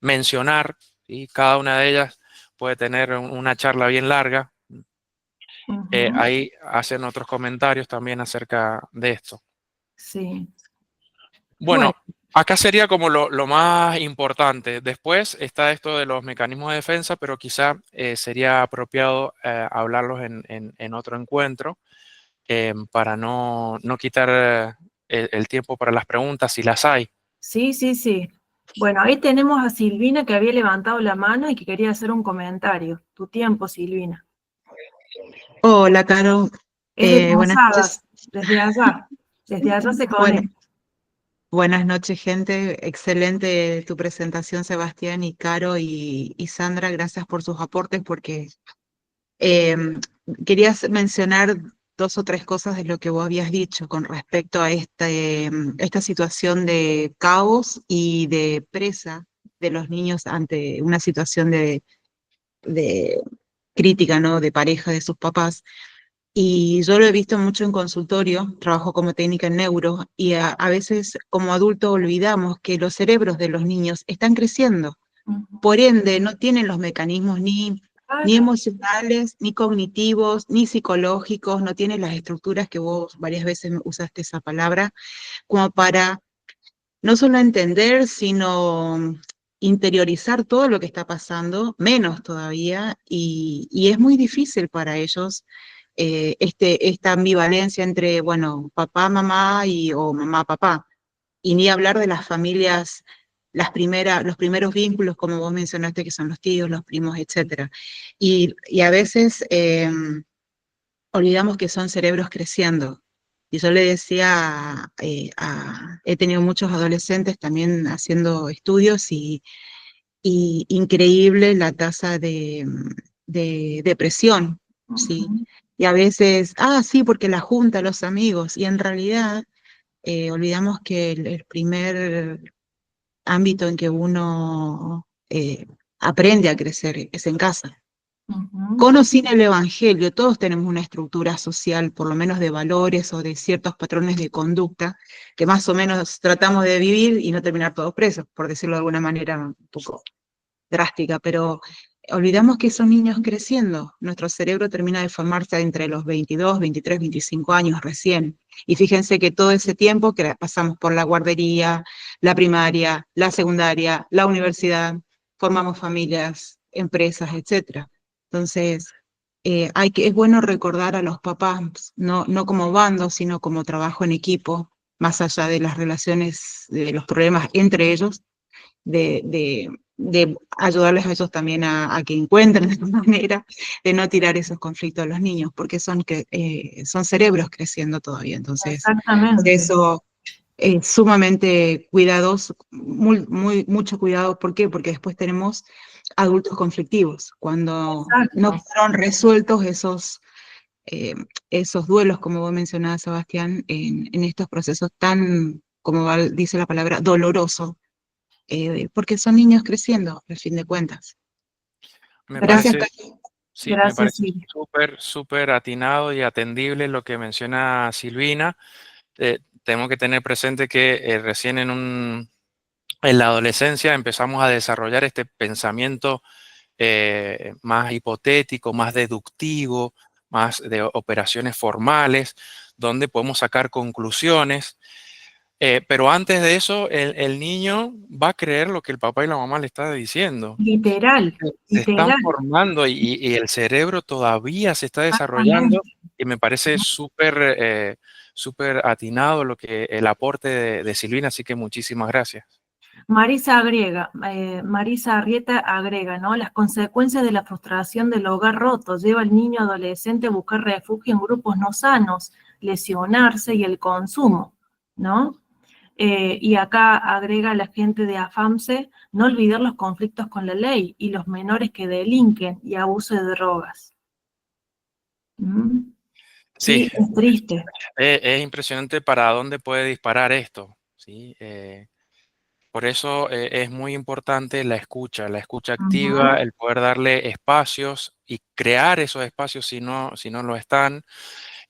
mencionar, y cada una de ellas puede tener una charla bien larga. Ahí hacen otros comentarios también acerca de esto. Sí. Bueno, acá sería como lo más importante. Después está esto de los mecanismos de defensa, pero quizá sería apropiado hablarlos en otro encuentro para no quitar el tiempo para las preguntas, si las hay. Sí, sí, sí. Bueno, ahí tenemos a Silvina, que había levantado la mano y que quería hacer un comentario. Tu tiempo, Silvina. Hola, Caro. Es de Buenas Posadas, noches. desde allá se conecta. Buenas noches, gente. Excelente tu presentación, Sebastián y Caro y Sandra. Gracias por sus aportes, porque quería mencionar 2 o 3 cosas de lo que vos habías dicho con respecto a esta situación de caos y de presa de los niños ante una situación de crítica, ¿no? De pareja de sus papás. Y yo lo he visto mucho en consultorio, trabajo como técnica en neuro, y a veces como adultos olvidamos que los cerebros de los niños están creciendo. Por ende, no tienen los mecanismos ni emocionales, ni cognitivos, ni psicológicos, no tienen las estructuras que vos varias veces usaste esa palabra, como para no solo entender, sino interiorizar todo lo que está pasando, menos todavía, y es muy difícil para ellos esta ambivalencia entre, bueno, papá, mamá o mamá, papá, y ni hablar de las familias, los primeros vínculos, como vos mencionaste, que son los tíos, los primos, etc. Y a veces olvidamos que son cerebros creciendo. Y yo le decía, he tenido muchos adolescentes también haciendo estudios y increíble la tasa de depresión, ¿sí? Y a veces, sí, porque la junta, los amigos, y en realidad olvidamos que el primer ámbito en que uno aprende a crecer es en casa. Con o sin el evangelio, todos tenemos una estructura social, por lo menos de valores o de ciertos patrones de conducta, que más o menos tratamos de vivir y no terminar todos presos, por decirlo de alguna manera un poco drástica, pero olvidamos que son niños creciendo. Nuestro cerebro termina de formarse entre los 22, 23, 25 años recién. Y fíjense que todo ese tiempo que pasamos por la guardería, la primaria, la secundaria, la universidad, formamos familias, empresas, etc. Entonces, es bueno recordar a los papás, no como bando, sino como trabajo en equipo, más allá de las relaciones, de los problemas entre ellos, de ayudarles a ellos también a que encuentren una manera de no tirar esos conflictos a los niños, porque son cerebros creciendo todavía. Entonces, Exactamente. eso es sumamente cuidadoso, mucho cuidado. ¿Por qué? Porque después tenemos adultos conflictivos. Cuando no fueron resueltos esos duelos, como vos mencionabas, Sebastián, en estos procesos tan, como dice la palabra, doloroso, porque son niños creciendo, al fin de cuentas. Gracias, Cari. Sí, me parece súper atinado y atendible lo que menciona Silvina. Tenemos que tener presente que recién en la adolescencia empezamos a desarrollar este pensamiento más hipotético, más deductivo, más de operaciones formales, donde podemos sacar conclusiones. Pero antes de eso, el niño va a creer lo que el papá y la mamá le están diciendo. Literal. Se están formando y el cerebro todavía se está desarrollando, y me parece súper atinado el aporte de Silvina, así que muchísimas gracias. Marisa Arrieta agrega, ¿no? Las consecuencias de la frustración del hogar roto lleva al niño adolescente a buscar refugio en grupos no sanos, lesionarse y el consumo, ¿no? Y acá agrega la gente de AFAMSE, no olvidar los conflictos con la ley y los menores que delinquen y abuso de drogas. ¿Mm? Sí, es triste. Es impresionante para dónde puede disparar esto, ¿sí? Por eso es muy importante la escucha activa, el poder darle espacios y crear esos espacios si no lo están,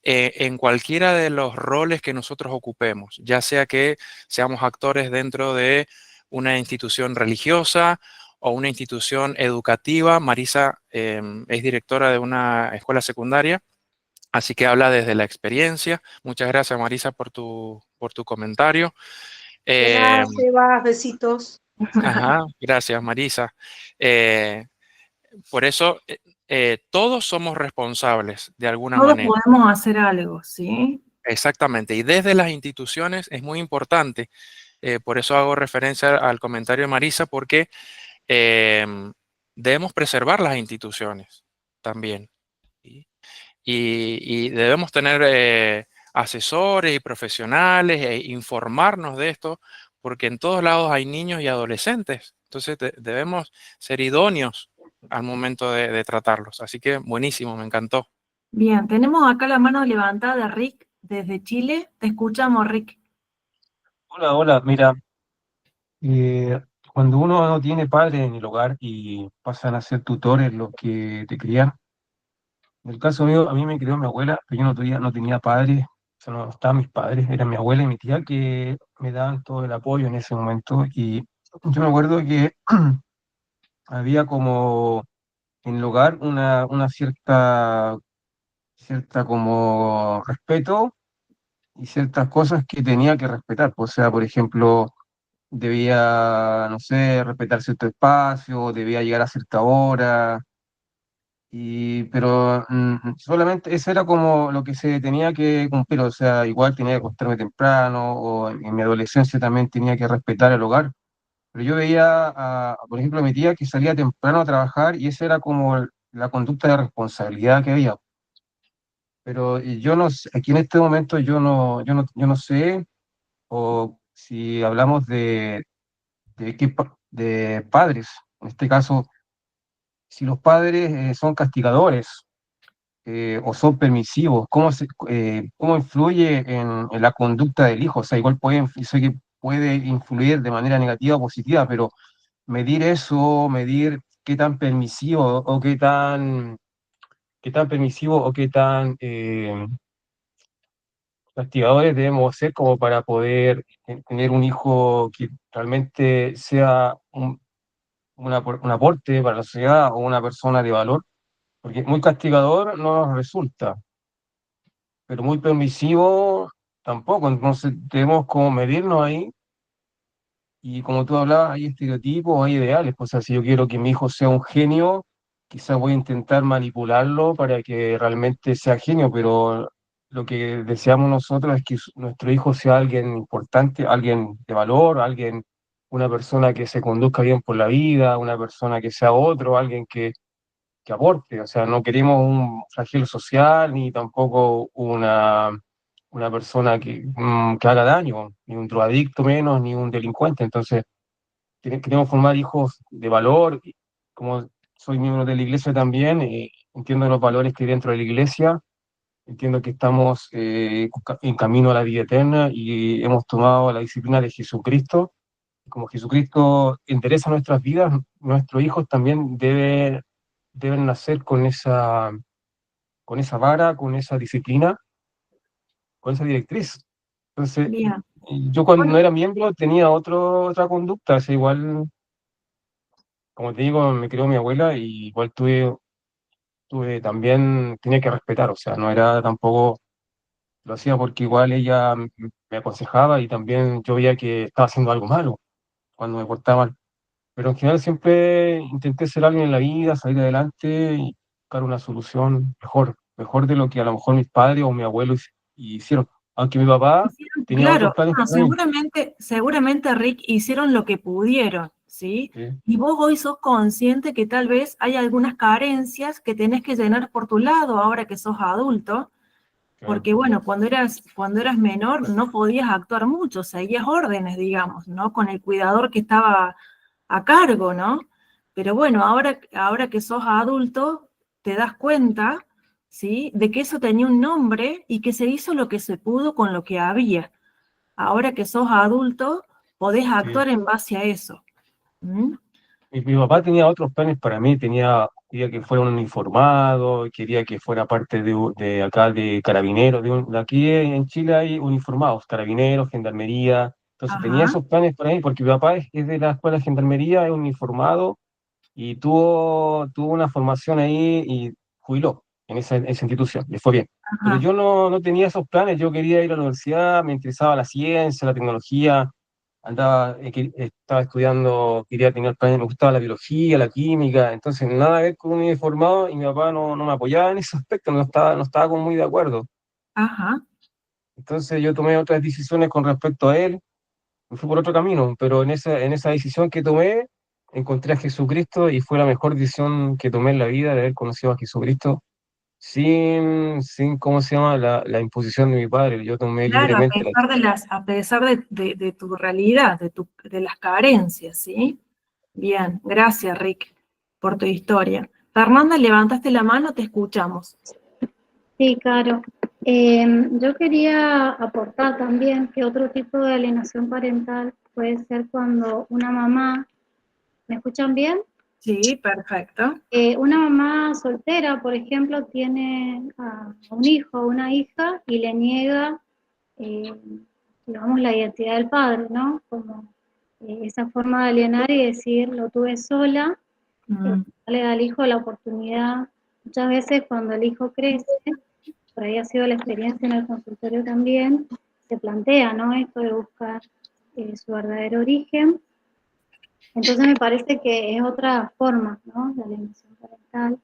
en cualquiera de los roles que nosotros ocupemos, ya sea que seamos actores dentro de una institución religiosa o una institución educativa. Marisa es directora de una escuela secundaria, así que habla desde la experiencia. Muchas gracias, Marisa, por tu comentario. Sebas, besitos. Ajá, gracias, Marisa. Por eso, todos somos responsables de alguna Todos manera. podemos hacer algo, ¿sí? Exactamente. Y desde las instituciones es muy importante. Por eso hago referencia al comentario de Marisa, porque debemos preservar las instituciones también. ¿Sí? Y debemos tener asesores y profesionales e informarnos de esto, porque en todos lados hay niños y adolescentes. Entonces debemos ser idóneos al momento de tratarlos. Así que buenísimo, me encantó. Bien, tenemos acá la mano levantada de Rick desde Chile. Te escuchamos, Rick. Hola, mira, cuando uno no tiene padres en el hogar y pasan a ser tutores los que te crían, en el caso mío, a mí me crió mi abuela, pero yo no tenía padres, o sea, no estaban mis padres, eran mi abuela y mi tía que me daban todo el apoyo en ese momento. Y yo me acuerdo que había como en el hogar una cierta como respeto y ciertas cosas que tenía que respetar. O sea, por ejemplo, debía, no sé, respetar cierto espacio, debía llegar a cierta hora, pero solamente eso era como lo que se tenía que cumplir. O sea, igual tenía que acostarme temprano, o en mi adolescencia también tenía que respetar el hogar. Pero yo veía, por ejemplo, a mi tía que salía temprano a trabajar y esa era como la conducta de responsabilidad que había. Pero yo no sé, aquí en este momento yo no sé, o si hablamos de padres. En este caso, si los padres son castigadores o son permisivos, ¿cómo influye en la conducta del hijo? O sea, igual sé que puede influir de manera negativa o positiva, pero medir eso, medir qué tan permisivo o qué tan permisivo o qué tan castigadores debemos ser como para poder tener un hijo que realmente sea un aporte para la sociedad o una persona de valor, porque muy castigador no nos resulta, pero muy permisivo tampoco. Entonces debemos como medirnos ahí, y como tú hablabas, hay estereotipos, hay ideales. Pues, o sea, si yo quiero que mi hijo sea un genio, quizás voy a intentar manipularlo para que realmente sea genio, pero lo que deseamos nosotros es que nuestro hijo sea alguien importante, alguien de valor, una persona que se conduzca bien por la vida, una persona que sea otro, alguien que aporte. O sea, no queremos un flagelo social ni tampoco una persona que haga daño, ni un drogadicto menos, ni un delincuente. Entonces, queremos formar hijos de valor. Y como soy miembro de la iglesia también, entiendo los valores que hay dentro de la iglesia, entiendo que estamos en camino a la vida eterna y hemos tomado la disciplina de Jesucristo. Como Jesucristo interesa nuestras vidas, nuestros hijos también deben nacer con esa vara, con esa disciplina, con esa directriz. Entonces, Bien. yo cuando no era miembro tenía otra conducta. O sea, igual, como te digo, me crió mi abuela y igual tuve también, tenía que respetar. O sea, no era tampoco, lo hacía porque igual ella me aconsejaba y también yo veía que estaba haciendo algo malo cuando me portaba mal. Pero en general siempre intenté ser alguien en la vida, salir adelante y buscar una solución mejor de lo que a lo mejor mis padres o mi abuelo hicieron. Aunque mi papá tenía Claro, otros planes no, para mí. seguramente, Rick, hicieron lo que pudieron, ¿sí? Sí, Y vos hoy sos consciente que tal vez hay algunas carencias que tenés que llenar por tu lado ahora que sos adulto, claro. porque bueno, cuando eras menor no podías actuar mucho, seguías órdenes, digamos, ¿no? Con el cuidador que estaba a cargo, ¿no? Pero bueno, ahora que sos adulto, te das cuenta, ¿sí? De que eso tenía un nombre y que se hizo lo que se pudo con lo que había. Ahora que sos adulto, podés actuar Sí. en base a eso. ¿Mm? Mi papá tenía otros planes para mí, quería que fuera un uniformado, quería que fuera parte de acá de carabineros, de aquí en Chile hay uniformados, carabineros, gendarmería, entonces tenía Ajá, esos planes para mí, porque mi papá es de la escuela de gendarmería, es uniformado, y tuvo una formación ahí y jubiló en esa institución, le fue bien. Pero ajá, yo no tenía esos planes, yo quería ir a la universidad, me interesaba la ciencia, la tecnología, estaba estudiando, quería tener planes, me gustaba la biología, la química, entonces nada que ver con un uniformado y mi papá no me apoyaba en ese aspecto, no estaba como muy de acuerdo. ajá, Entonces yo tomé otras decisiones con respecto a él, me fui por otro camino, pero en esa decisión que tomé, encontré a Jesucristo y fue la mejor decisión que tomé en la vida de haber conocido a Jesucristo sin ¿cómo se llama? La imposición de mi padre. Yo tomé claro, libremente la decisión. a pesar de tu realidad, de las carencias, ¿sí? Bien, gracias, Rick, por tu historia. Fernanda, levantaste la mano, te escuchamos. Sí, claro. Yo quería aportar también que otro tipo de alienación parental puede ser cuando una mamá, ¿me escuchan bien? Sí, perfecto. Una mamá soltera, por ejemplo, tiene a un hijo o una hija y le niega, eh, digamos, la identidad del padre, ¿no? Como esa forma de alienar y decir, lo tuve sola, Mm, le da al hijo la oportunidad. Muchas veces cuando el hijo crece, por ahí ha sido la experiencia en el consultorio también, se plantea, ¿no? Esto de buscar su verdadero origen. Entonces me parece que es otra forma, ¿no? De alienación parental.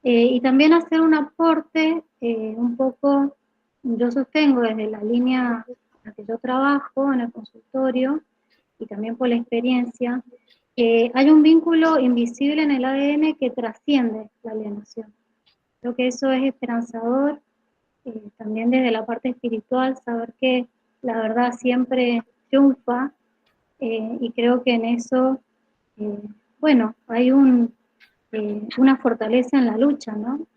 Y también hacer un aporte, un poco, yo sostengo desde la línea en la que yo trabajo, en el consultorio, y también por la experiencia, que hay un vínculo invisible en el ADN que trasciende la alienación. Creo que eso es esperanzador, también desde la parte espiritual, saber que la verdad siempre triunfa, y creo que en eso, eh, bueno, hay una fortaleza en la lucha, ¿no?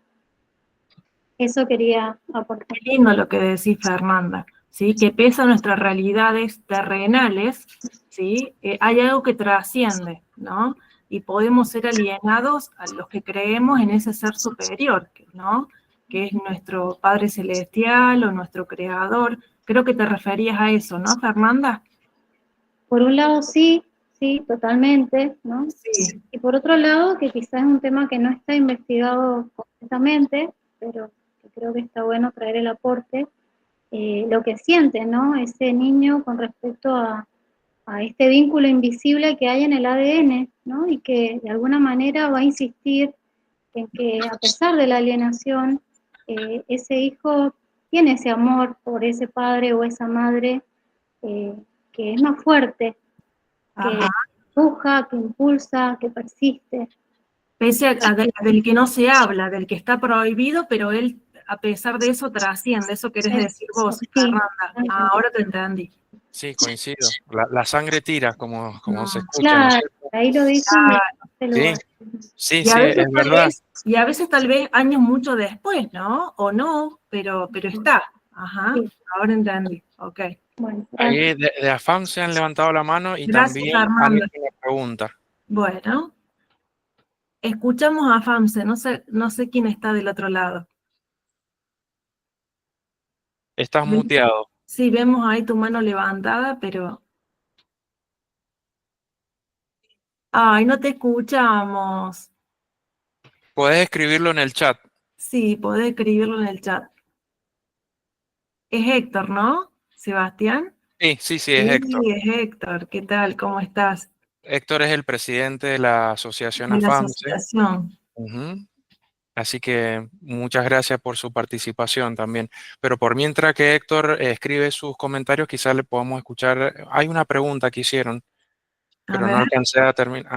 Eso quería aportar. Qué lindo lo que decís, Fernanda, ¿sí? Que pese a nuestras realidades terrenales, ¿sí? Hay algo que trasciende, ¿no? Y podemos ser alienados a los que creemos en ese ser superior, ¿no? Que es nuestro Padre Celestial o nuestro Creador. Creo que te referías a eso, ¿no, Fernanda? Por un lado sí, sí, totalmente, ¿no? Sí. Y por otro lado, que quizás es un tema que no está investigado completamente, pero que creo que está bueno traer el aporte, lo que siente, ¿no? Ese niño con respecto a este vínculo invisible que hay en el ADN, ¿no? Y que de alguna manera va a insistir en que a pesar de la alienación, ese hijo tiene ese amor por ese padre o esa madre, eh, que es más fuerte, que Ajá. empuja, que impulsa, que persiste. Pese a del que no se habla, del que está prohibido, pero él, a pesar de eso, trasciende. Eso querés decir vos, Sí, Fernanda. Ahora te entendí. Sí, coincido. La sangre tira, como se escucha, ¿no es claro, cierto? ahí lo dicen de Sí, sí, Y a sí, veces es tal verdad. vez, años mucho después, ¿no? O no, pero está. Ajá, sí. ahora entendí. Ok. Bueno, Ahí gracias. de AFAM se han levantado la mano y Gracias, también han Fernanda. hecho una pregunta. Bueno, escuchamos a Famse, no sé quién está del otro lado. Estás muteado. Sí, vemos ahí tu mano levantada, pero... Ay, no te escuchamos. Puedes escribirlo en el chat. Sí, podés escribirlo en el chat. Es Héctor, ¿no? Sebastián. Sí, es Sí, Héctor. es Héctor. ¿Qué tal? ¿Cómo estás? Héctor es el presidente de la asociación De la AFAMSE. asociación. Ujú. Así que muchas gracias por su participación también. Pero por mientras que Héctor escribe sus comentarios, quizás le podamos escuchar. Hay una pregunta que hicieron, A pero no ver, alcancé a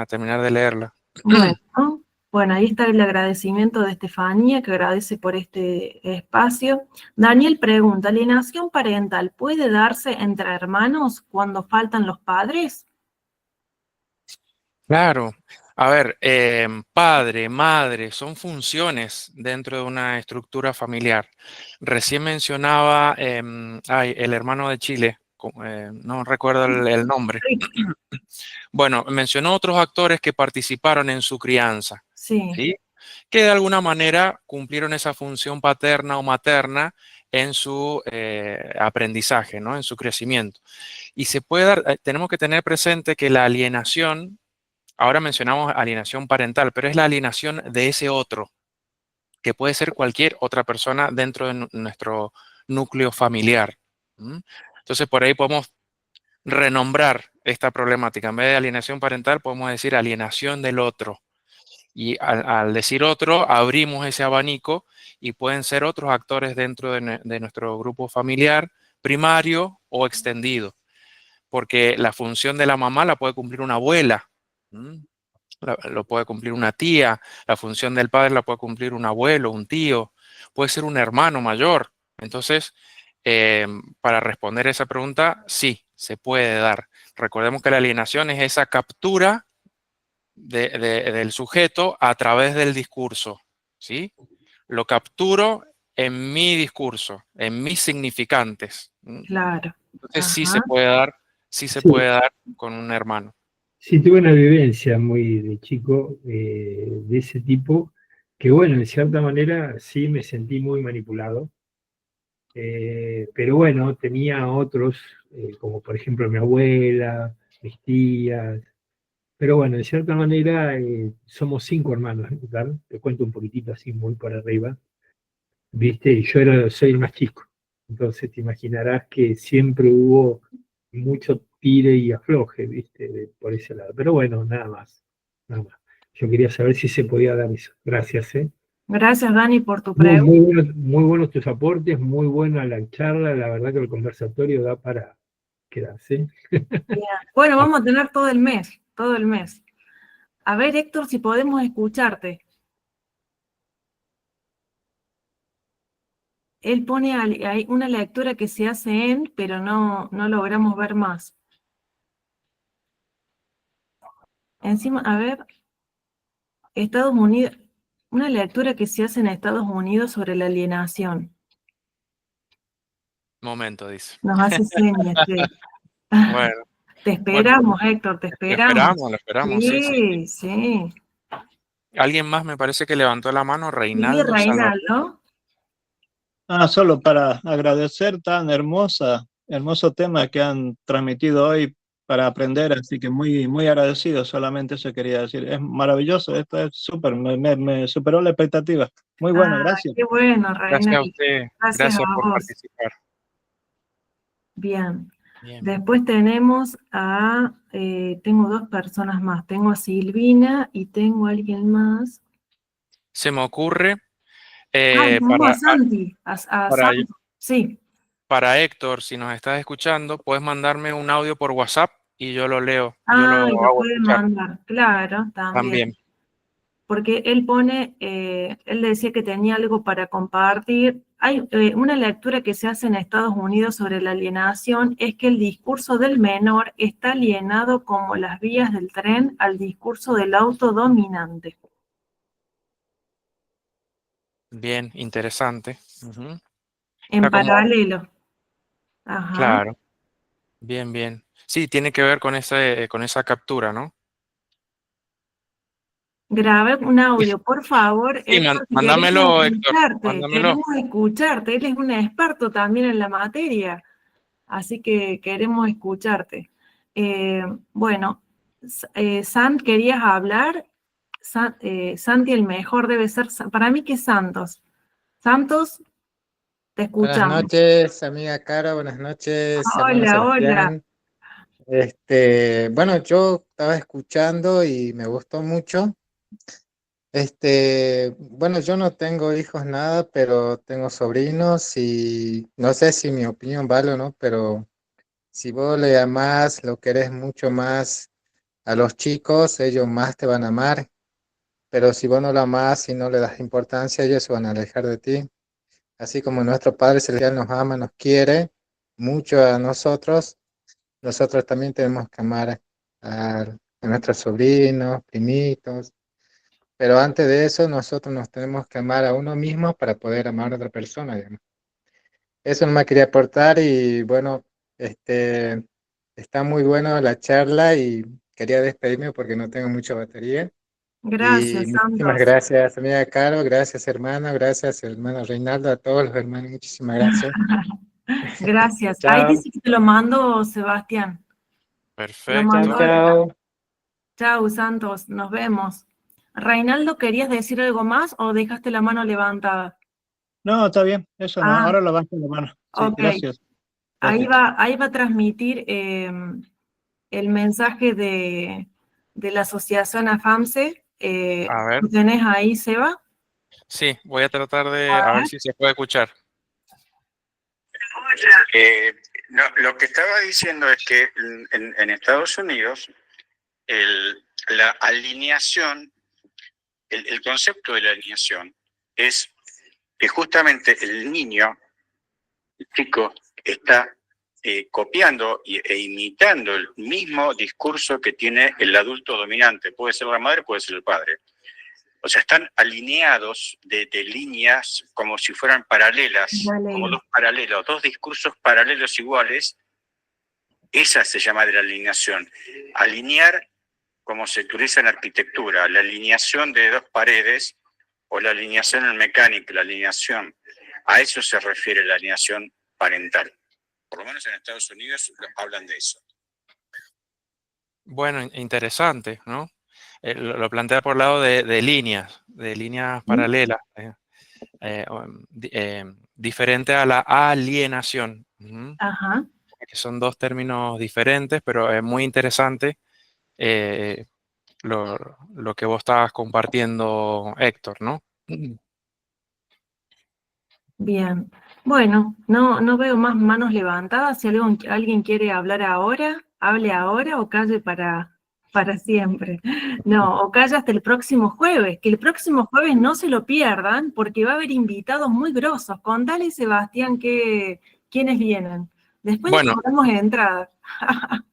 terminar de leerla. bueno, bueno, ahí está el agradecimiento de Estefanía, que agradece por este espacio. Daniel pregunta, ¿alienación parental puede darse entre hermanos cuando faltan los padres? Claro. A ver, padre, madre, son funciones dentro de una estructura familiar. Recién mencionaba el hermano de Chile, no recuerdo el nombre. Bueno, mencionó otros actores que participaron en su crianza, Sí, ¿sí? Que de alguna manera cumplieron esa función paterna o materna en su aprendizaje, ¿no? En su crecimiento. Y se puede dar, tenemos que tener presente que la alienación, ahora mencionamos alienación parental, pero es la alienación de ese otro, que puede ser cualquier otra persona dentro de nuestro núcleo familiar. ¿Mm? Entonces, por ahí podemos renombrar esta problemática. En vez de alienación parental, podemos decir alienación del otro. Y al decir otro, abrimos ese abanico y pueden ser otros actores dentro de nuestro grupo familiar, primario o extendido. Porque la función de la mamá la puede cumplir una abuela, lo puede cumplir una tía, la función del padre la puede cumplir un abuelo, un tío, puede ser un hermano mayor. Entonces, para responder esa pregunta, sí, se puede dar. Recordemos que la alienación es esa captura del sujeto a través del discurso, ¿sí? Lo capturo en mi discurso, en mis significantes. claro. Entonces Ajá. sí se Sí, puede dar con un hermano. sí, tuve una vivencia muy de chico de ese tipo, que bueno, en cierta manera sí me sentí muy manipulado, pero bueno, tenía otros, como por ejemplo mi abuela, mis tías, pero bueno, en cierta manera somos 5 hermanos en total, te cuento un poquitito así muy por arriba, ¿viste? Y soy el más chico, entonces te imaginarás que siempre hubo mucho tire y afloje, ¿viste? Por ese lado, pero bueno, nada más, nada más. Yo quería saber si se podía dar eso. Gracias, ¿eh? Gracias, Dani, por tu Muy, pregunta. muy buenos tus aportes, muy buena la charla, la verdad que el conversatorio da para quedarse. Bueno, vamos a tener todo el mes, todo el mes. A ver, Héctor, si podemos escucharte. Él pone ahí una lectura que se hace pero no logramos ver más. Encima, a ver, Estados Unidos, una lectura que se hace en Estados Unidos sobre la alienación. Momento, dice. Nos hace señas, sí. Bueno, Te bueno, esperamos, Héctor, te esperamos. lo esperamos, sí, sí. Sí, sí. Alguien más me parece que levantó la mano, Sí, Reinaldo Salva. Reinaldo. Solo para agradecer tan hermoso tema que han transmitido hoy para aprender, así que muy, muy agradecido, solamente eso quería decir. Es maravilloso, esto es súper, me superó la expectativa. Muy bueno, gracias. Qué bueno, Gracias a Reinaldo. usted, Gracias gracias a por vos. participar. Bien. Bien. Después tenemos tengo 2 personas más. Tengo a Silvina y tengo a alguien más. Se me ocurre Tengo a Santi. para, Santi. Sí. para Héctor, si nos estás escuchando, puedes mandarme un audio por WhatsApp y yo lo leo, yo lo Y lo hago pueden escuchar mandar. Claro, también. también. Porque él decía que tenía algo para compartir. Hay una lectura que se hace en Estados Unidos sobre la alienación, es que el discurso del menor está alienado como las vías del tren al discurso del auto dominante. Bien, interesante. Ujú. En Está como, paralelo. Ajá. claro, bien, bien. Sí, tiene que ver con esa captura, ¿no? Grabe un audio, por favor, Sí, Héctor, si queremos mándamelo, Héctor, escucharte. mándamelo. Queremos escucharte. Él es un experto también en la materia, así que queremos escucharte. Bueno, Sant, ¿querías hablar? Santi, el mejor debe ser, para mí que es Santos. Santos, te Buenas escuchamos. noches, amiga Cara, buenas noches, hermano Hola, hola. Sebastián. Bueno, yo estaba escuchando y me gustó mucho. Bueno, yo no tengo hijos nada, pero tengo sobrinos y no sé si mi opinión vale o no, pero si vos le amás, lo querés mucho más a los chicos, ellos más te van a amar, pero si vos no lo amás y no le das importancia, ellos se van a alejar de ti. Así como nuestro Padre Celestial nos ama, nos quiere mucho a nosotros, nosotros también tenemos que amar a nuestros sobrinos, primitos. Pero antes de eso, nosotros nos tenemos que amar a uno mismo para poder amar a otra persona, digamos. Eso no me quería aportar y bueno, está muy bueno la charla y quería despedirme porque no tengo mucha batería. Y Gracias, muchísimas Santos. gracias, amiga Caro, gracias, hermano Reinaldo, a todos los hermanos, muchísimas gracias. Gracias. Ahí Chao, dice que te lo mando, Sebastián. Lo chao, mandó. Perfecto. chao. Chau, Santos. Nos vemos. Reinaldo, ¿querías decir algo más o dejaste la mano levantada? No, está bien, eso no, Ah, ahora lo bajo la mano. Sí, ok. gracias. Ahí Gracias. va a transmitir el mensaje de la asociación AFAMSE. A ver. ¿Lo tenés ahí, Seba? Sí, voy a tratar de, A a ver ver. si se puede escuchar. Lo que estaba diciendo es que en Estados Unidos la alineación, el concepto de la alineación es que justamente el niño, el chico, está copiando e imitando el mismo discurso que tiene el adulto dominante. Puede ser la madre, puede ser el padre. O sea, están alineados de líneas como si fueran paralelas, como dos paralelos, dos discursos paralelos iguales. Esa se llama de la alineación. Alinear, como se utiliza en arquitectura, la alineación de dos paredes o la alineación en mecánica, la alineación. A eso se refiere la alineación parental. Por lo menos en Estados Unidos hablan de eso. Bueno, interesante, ¿no? Lo plantea por el lado de líneas paralelas, diferente a la alienación. Ajá. Que son dos términos diferentes, pero es muy interesante lo que vos estabas compartiendo, Héctor, ¿no? Bien. Bueno, no veo más manos levantadas. Si alguien quiere hablar ahora, hable ahora o calle para siempre. No, o calle hasta el próximo jueves. Que el próximo jueves no se lo pierdan porque va a haber invitados muy grosos. Contale, Sebastián, quiénes vienen. Después Bueno, cobramos entrada.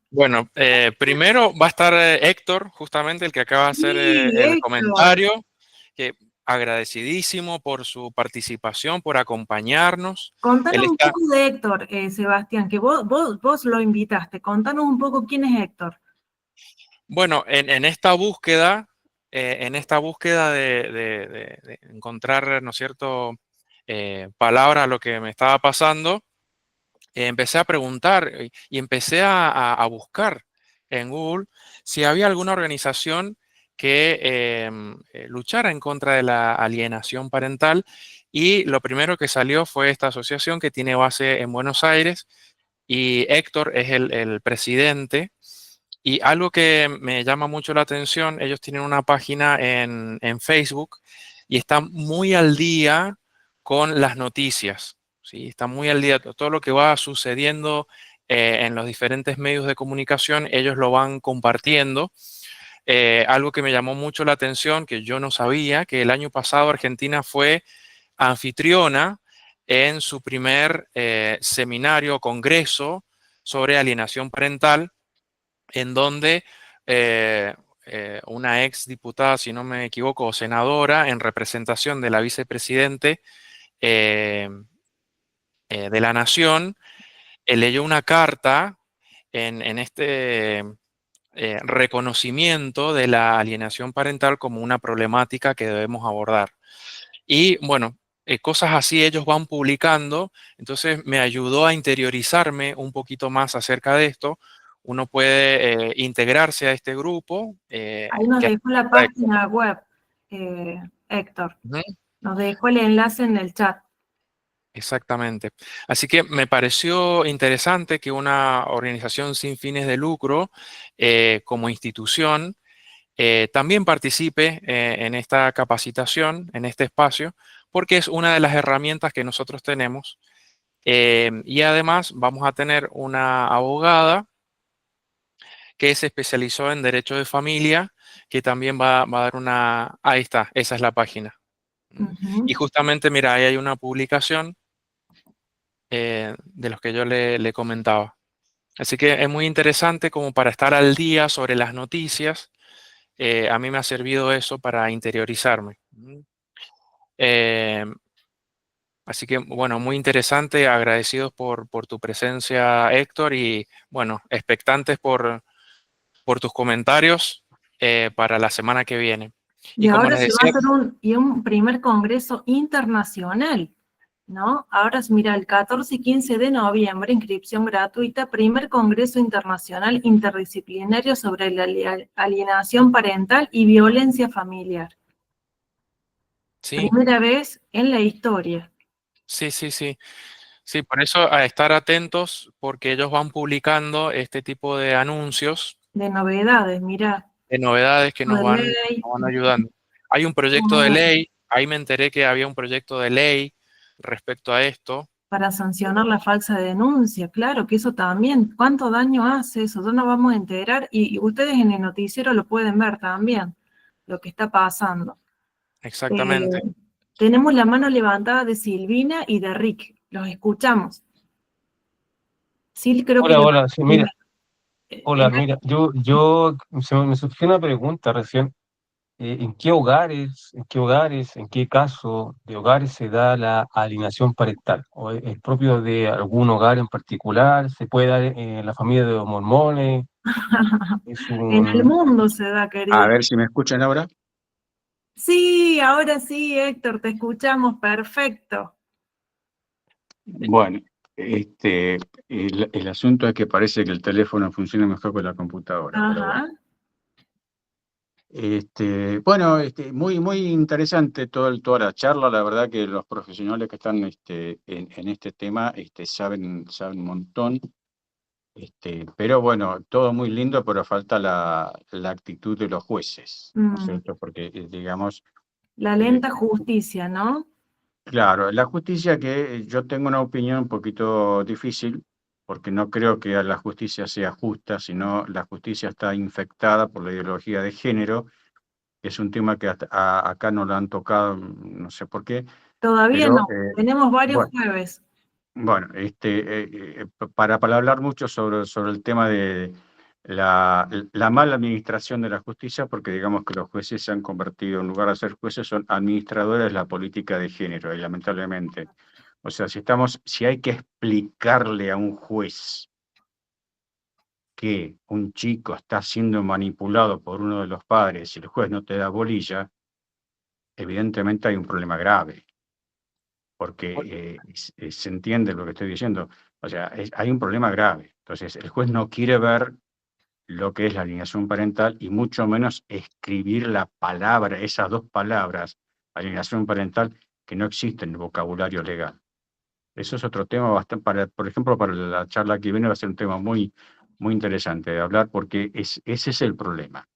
Bueno, primero va a estar Héctor, justamente el que acaba de hacer Sí, el Héctor. comentario, que agradecidísimo por su participación, por acompañarnos. Contanos Él un está, poco de Héctor, Sebastián, que vos lo invitaste. Contanos un poco quién es Héctor. bueno, en esta búsqueda, de encontrar, ¿no es cierto?, palabra a lo que me estaba pasando, empecé a preguntar y empecé a buscar en Google si había alguna organización que luchara en contra de la alienación parental, y lo primero que salió fue esta asociación que tiene base en Buenos Aires y Héctor es el presidente. Y algo que me llama mucho la atención, ellos tienen una página en Facebook y están muy al día con las noticias, ¿sí? Están muy al día, todo lo que va sucediendo en los diferentes medios de comunicación, ellos lo van compartiendo. Algo que me llamó mucho la atención, que yo no sabía, que el año pasado Argentina fue anfitriona en su primer seminario o congreso sobre alienación parental, en donde una ex diputada, si no me equivoco, o senadora, en representación de la vicepresidente de la Nación, leyó una carta en este reconocimiento de la alienación parental como una problemática que debemos abordar. Y bueno, cosas así ellos van publicando, entonces me ayudó a interiorizarme un poquito más acerca de esto. Uno puede integrarse a este grupo. Ahí nos Que dejó la página web, Héctor. Ujú. Nos dejó el enlace en el chat. Exactamente. Así que me pareció interesante que una organización sin fines de lucro como institución también participe en esta capacitación, en este espacio, porque es una de las herramientas que nosotros tenemos. Y además vamos a tener una abogada que se especializó en derecho de familia, que también va a dar una... Ahí está, esa es la página. Y justamente, mira, ahí hay una publicación de los que yo le comentaba. Así que es muy interesante como para estar al día sobre las noticias. A mí me ha servido eso para interiorizarme. Eh, Así que, bueno, muy interesante, agradecidos por tu presencia, Héctor, y bueno, expectantes por tus comentarios para la semana que viene. Y como ahora les se va a decía, hacer un primer congreso internacional, ¿no? Ahora, mira, el 14 y 15 de noviembre, inscripción gratuita, primer congreso internacional interdisciplinario sobre la alienación parental y violencia familiar. sí, Primera vez en la historia. sí, sí, sí. Sí, por eso a estar atentos, porque ellos van publicando este tipo de anuncios, De novedades, mira. de novedades que De nos ley. van ayudando. Hay un proyecto de ley, ahí me enteré que había un proyecto de ley respecto a esto. Para sancionar la falsa denuncia, claro que eso también, ¿cuánto daño hace eso? Ya nos vamos a enterar y ustedes en el noticiero lo pueden ver también, lo que está pasando. Exactamente. Tenemos la mano levantada de Silvina y de Rick, los escuchamos. Sil, creo que... Hola, sí, mira, hola, mira, me surgió una pregunta recién. ¿En qué hogares, en qué caso de hogares se da la alienación parental? ¿O es propio de algún hogar en particular? ¿Se puede dar en la familia de los mormones? En el mundo se da, querido. A ver si me escuchan ahora. Sí, ahora sí, Héctor, te escuchamos perfecto. Bueno, el asunto es que parece que el teléfono funciona mejor que la computadora, pero bueno. Ajá. Muy, muy interesante toda la charla. La verdad que los profesionales que están en este tema saben un montón. Pero bueno, todo muy lindo, pero falta la actitud de los jueces, ¿no es cierto? Porque, digamos, La lenta justicia, ¿no? claro, la justicia que yo tengo una opinión un poquito difícil, porque no creo que la justicia sea justa, sino la justicia está infectada por la ideología de género. Es un tema que acá no lo han tocado, no sé por qué. Todavía Pero, no, tenemos varios bueno, jueves. Bueno, para hablar mucho sobre el tema de la mala administración de la justicia, porque digamos que los jueces se han convertido, en lugar de ser jueces, son administradores de la política de género, y lamentablemente. O sea, si hay que explicarle a un juez que un chico está siendo manipulado por uno de los padres y el juez no te da bolilla, evidentemente hay un problema grave. Porque se entiende lo que estoy diciendo. O sea, hay un problema grave. Entonces, el juez no quiere ver lo que es la alienación parental y mucho menos escribir la palabra, esas dos palabras, alienación parental, que no existen en el vocabulario legal. Eso es otro tema bastante, por ejemplo, para la charla que viene va a ser un tema muy, muy interesante de hablar porque ese es el problema.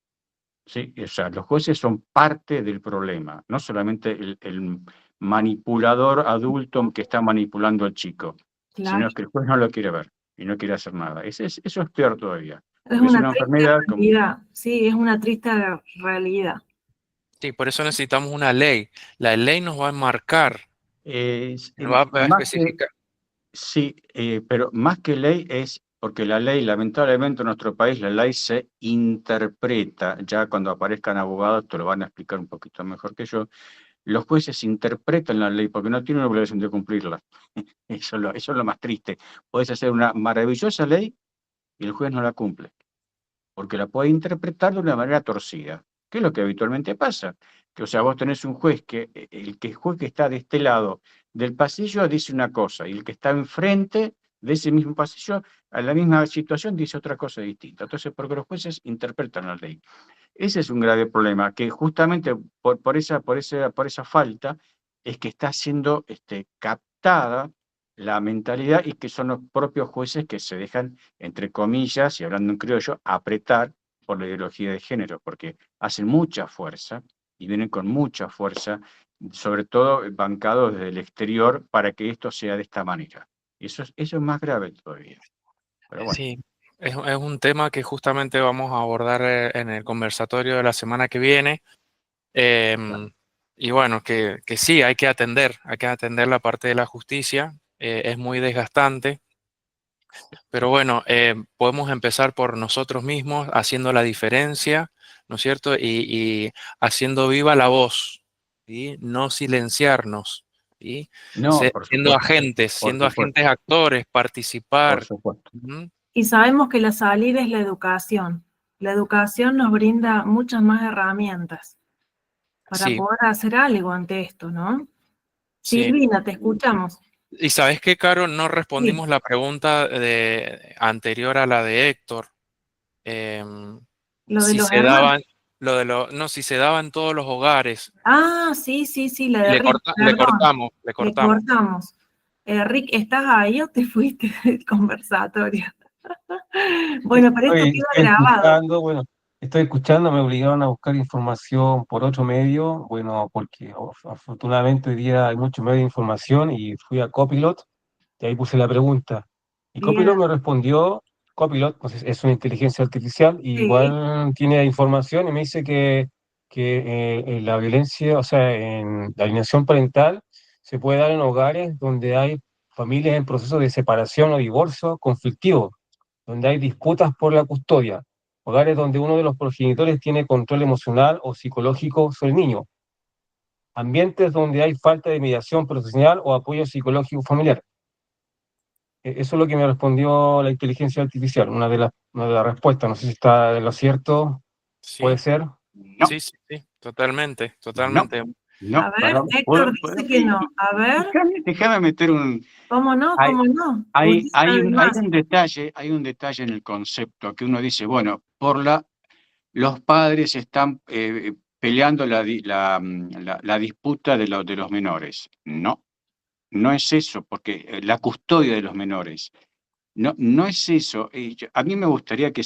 ¿Sí? O sea, los jueces son parte del problema, no solamente el manipulador adulto que está manipulando al chico, Claro. sino que el juez no lo quiere ver y no quiere hacer nada. Eso es peor todavía, Es porque es una una triste enfermedad como... realidad, sí, es una triste realidad. Sí, por eso necesitamos una ley. La ley nos va a enmarcar, nos va a más que, especificar. sí, pero más que ley es porque la ley, lamentablemente en nuestro país, la ley se interpreta, ya cuando aparezcan abogados te lo van a explicar un poquito mejor que yo. Los jueces interpretan la ley porque no tienen la obligación de cumplirla. Eso es lo más triste. Puedes hacer una maravillosa ley y el juez no la cumple, porque la puede interpretar de una manera torcida, que es lo que habitualmente pasa. Que, o sea, vos tenés un juez que, el juez que está de este lado del pasillo dice una cosa, y el que está enfrente de ese mismo pasillo, a la misma situación, dice otra cosa distinta. Entonces, porque los jueces interpretan la ley. Ese es un grave problema, que justamente por esa falta es que está siendo captada la mentalidad y que son los propios jueces que se dejan, entre comillas, y hablando en criollo, apretar por la ideología de género, porque hacen mucha fuerza y vienen con mucha fuerza, sobre todo bancados desde el exterior, para que esto sea de esta manera. Eso es más grave todavía. Pero bueno. Sí, es un tema que justamente vamos a abordar en el conversatorio de la semana que viene. Y bueno, que sí, hay que atender la parte de la justicia. Es muy desgastante. Pero bueno, podemos empezar por nosotros mismos, haciendo la diferencia, ¿no es cierto? Y haciendo viva la voz, ¿sí? No silenciarnos, ¿sí? No, por Siendo supuesto. agentes, Por supuesto. actores, Por participar. supuesto. Ujú. Y sabemos que la salida es la educación. La educación nos brinda muchas más herramientas para Sí, poder hacer algo ante esto, ¿no? sí. Silvina, te escuchamos. Y sabes qué, Caro, no Sí. respondimos la pregunta anterior a la de Héctor. Lo de Si los se hermanos. daban, no, si se daba en todos los hogares. Ah, sí, la de Rick, Le perdón. Le cortamos. cortamos. Rick, ¿estás ahí o te fuiste del conversatorio? Bueno, pero esto queda grabado. Bueno, estoy escuchando, me obligaron a buscar información por otro medio, bueno, porque afortunadamente hoy día hay muchos medios de información y fui a Copilot y ahí puse la pregunta. Y Copilot Bien, me respondió, Copilot pues, es una inteligencia artificial y sí. igual tiene información y me dice que en la violencia, o sea, en la alienación parental se puede dar en hogares donde hay familias en proceso de separación o divorcio conflictivo, donde hay disputas por la custodia, hogares donde uno de los progenitores tiene control emocional o psicológico sobre el niño, ambientes donde hay falta de mediación profesional o apoyo psicológico familiar. Eso es lo que me respondió la inteligencia artificial, una de las respuestas, no sé si está en lo cierto, puede Sí, ser. No, sí, totalmente, no, totalmente. no. A ver, Perdón. Héctor dice que no. A ver, Déjame meter un... ¿cómo no? Hay, ¿Cómo no? hay, Usted hay sabe un, más. hay un detalle en el concepto que uno dice, bueno, los padres están peleando la disputa de los menores. No, no es eso, porque la custodia de los menores. No, no es eso. A mí me gustaría que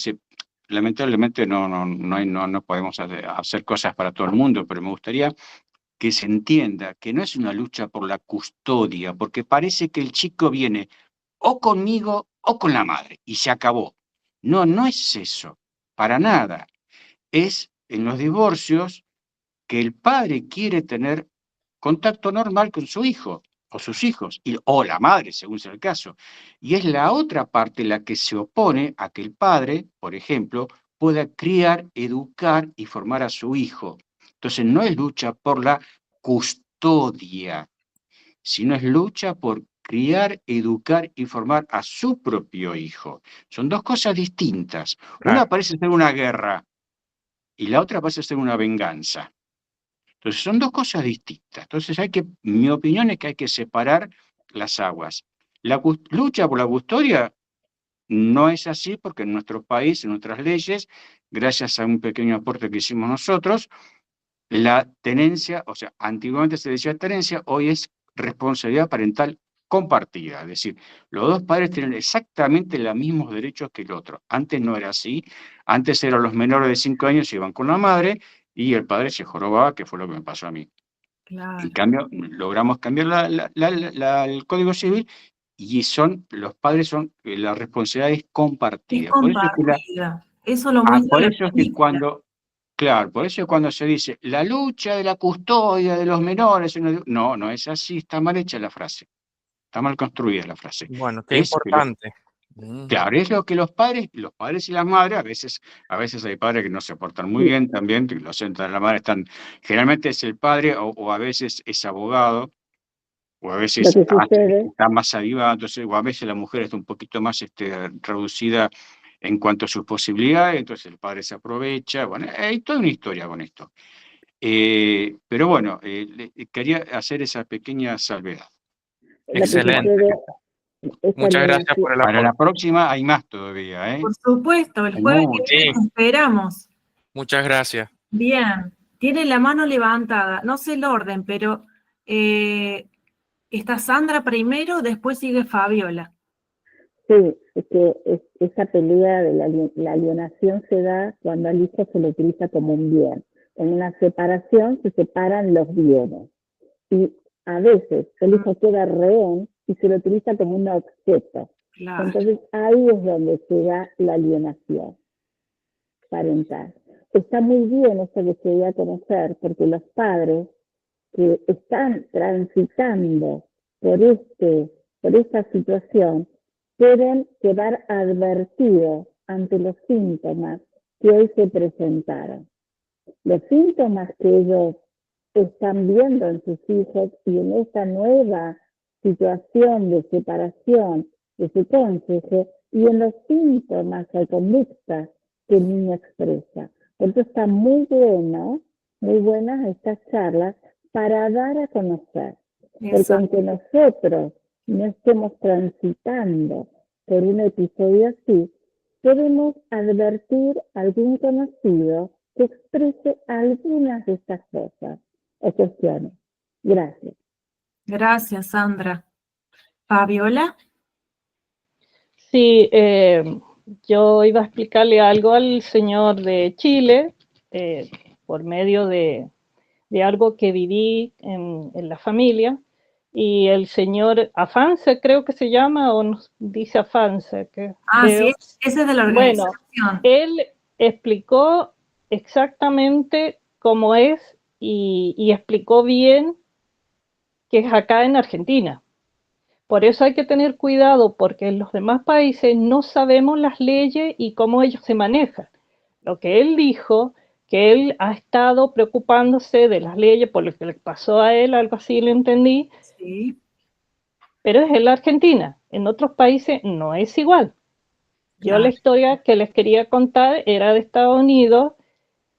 lamentablemente no podemos hacer cosas para todo el mundo, pero me gustaría que se entienda que no es una lucha por la custodia, porque parece que el chico viene o conmigo o con la madre y se acabó. No, no es eso, para nada. Es en los divorcios que el padre quiere tener contacto normal con su hijo o sus hijos, o la madre, según sea el caso. Y es la otra parte la que se opone a que el padre, por ejemplo, pueda criar, educar y formar a su hijo. Entonces no es lucha por la custodia, sino es lucha por criar, educar y formar a su propio hijo. Son dos cosas distintas. Una Claro. parece ser una guerra y la otra parece ser una venganza. Entonces son dos cosas distintas. Entonces mi opinión es que hay que separar las aguas. La lucha por la custodia no es así porque en nuestro país, en nuestras leyes, gracias a un pequeño aporte que hicimos nosotros, la tenencia, o sea, antiguamente se decía tenencia, hoy es responsabilidad parental compartida. Es decir, los dos padres tienen exactamente los mismos derechos que el otro. Antes no era así. Antes eran los menores de 5 años, iban con la madre y el padre se jorobaba, que fue lo que me pasó a mí. Claro. En cambio, logramos cambiar el Código Civil y los padres la responsabilidad es Es compartida. compartida. Eso lo muestra Por la eso es que película. claro, por eso cuando se dice la lucha de la custodia de los menores, no, no es así, está mal hecha la frase, está mal construida la frase. Bueno, qué importante. Claro, es lo que los padres y las madres, a veces hay padres que no se portan muy bien también, que los centros de la madre generalmente es el padre o a veces es abogado, o a veces Lo que sucede, está más avivado, entonces, o a veces la mujer está un poquito más reducida en cuanto a sus posibilidades, entonces el padre se aprovecha, bueno, hay toda una historia con esto. Pero bueno, quería hacer esa pequeña salvedad. lo que Excelente. sucede, esta Muchas gracias por alienación, el Para la aporte. próxima hay más todavía, ¿eh? Por supuesto, el Hay jueves mucho. que viene Sí, te esperamos. muchas gracias. Bien, tiene la mano levantada. No sé el orden, pero está Sandra primero, después sigue Fabiola. Sí, es que esa pelea de la alienación se da cuando al hijo se lo utiliza como un bien. En una separación se separan los bienes. Y a veces el hijo queda rehén y se lo utiliza como un objeto. Claro. Entonces ahí es donde se da la alienación parental. Está muy bien esto que se dio a conocer, porque los padres que están transitando por esta situación deben quedar advertidos ante los síntomas que hoy se presentaron. Los síntomas que ellos están viendo en sus hijos y en esta nueva situación de separación de su cónyuge y en los síntomas o conductas que el niño expresa. Entonces está muy buenas estas charlas para dar a conocer. Porque aunque nosotros no estemos transitando por un episodio así, podemos advertir a algún conocido que exprese algunas de estas cosas o cuestiones. Gracias. Gracias, Sandra. Fabiola. Sí, yo iba a explicarle algo al señor de Chile por medio de algo que viví en la familia, y el señor Afanse, creo que se llama, o nos dice Afanse. Sí, ese es de la organización. Bueno, él explicó exactamente cómo es y explicó bien que es acá en Argentina. Por eso hay que tener cuidado, porque en los demás países no sabemos las leyes y cómo ellos se manejan. Lo que él dijo, que él ha estado preocupándose de las leyes por lo que le pasó a él, algo así le entendí. Sí. Pero es en la Argentina. En otros países no es igual. Yo la historia que les quería contar era de Estados Unidos,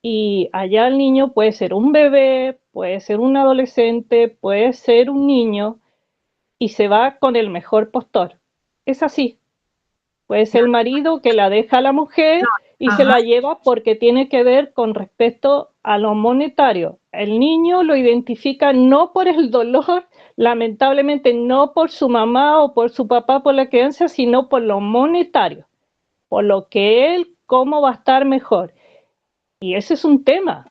y allá el niño puede ser un bebé, puede ser un adolescente, puede ser un niño, y se va con el mejor postor. Es así. Puede ser el marido que la deja a la mujer y se la lleva porque tiene que ver con respecto a lo monetario. El niño lo identifica no por el dolor, lamentablemente no por su mamá o por su papá por la crianza, sino por lo monetario, por lo que él, cómo va a estar mejor. Y ese es un tema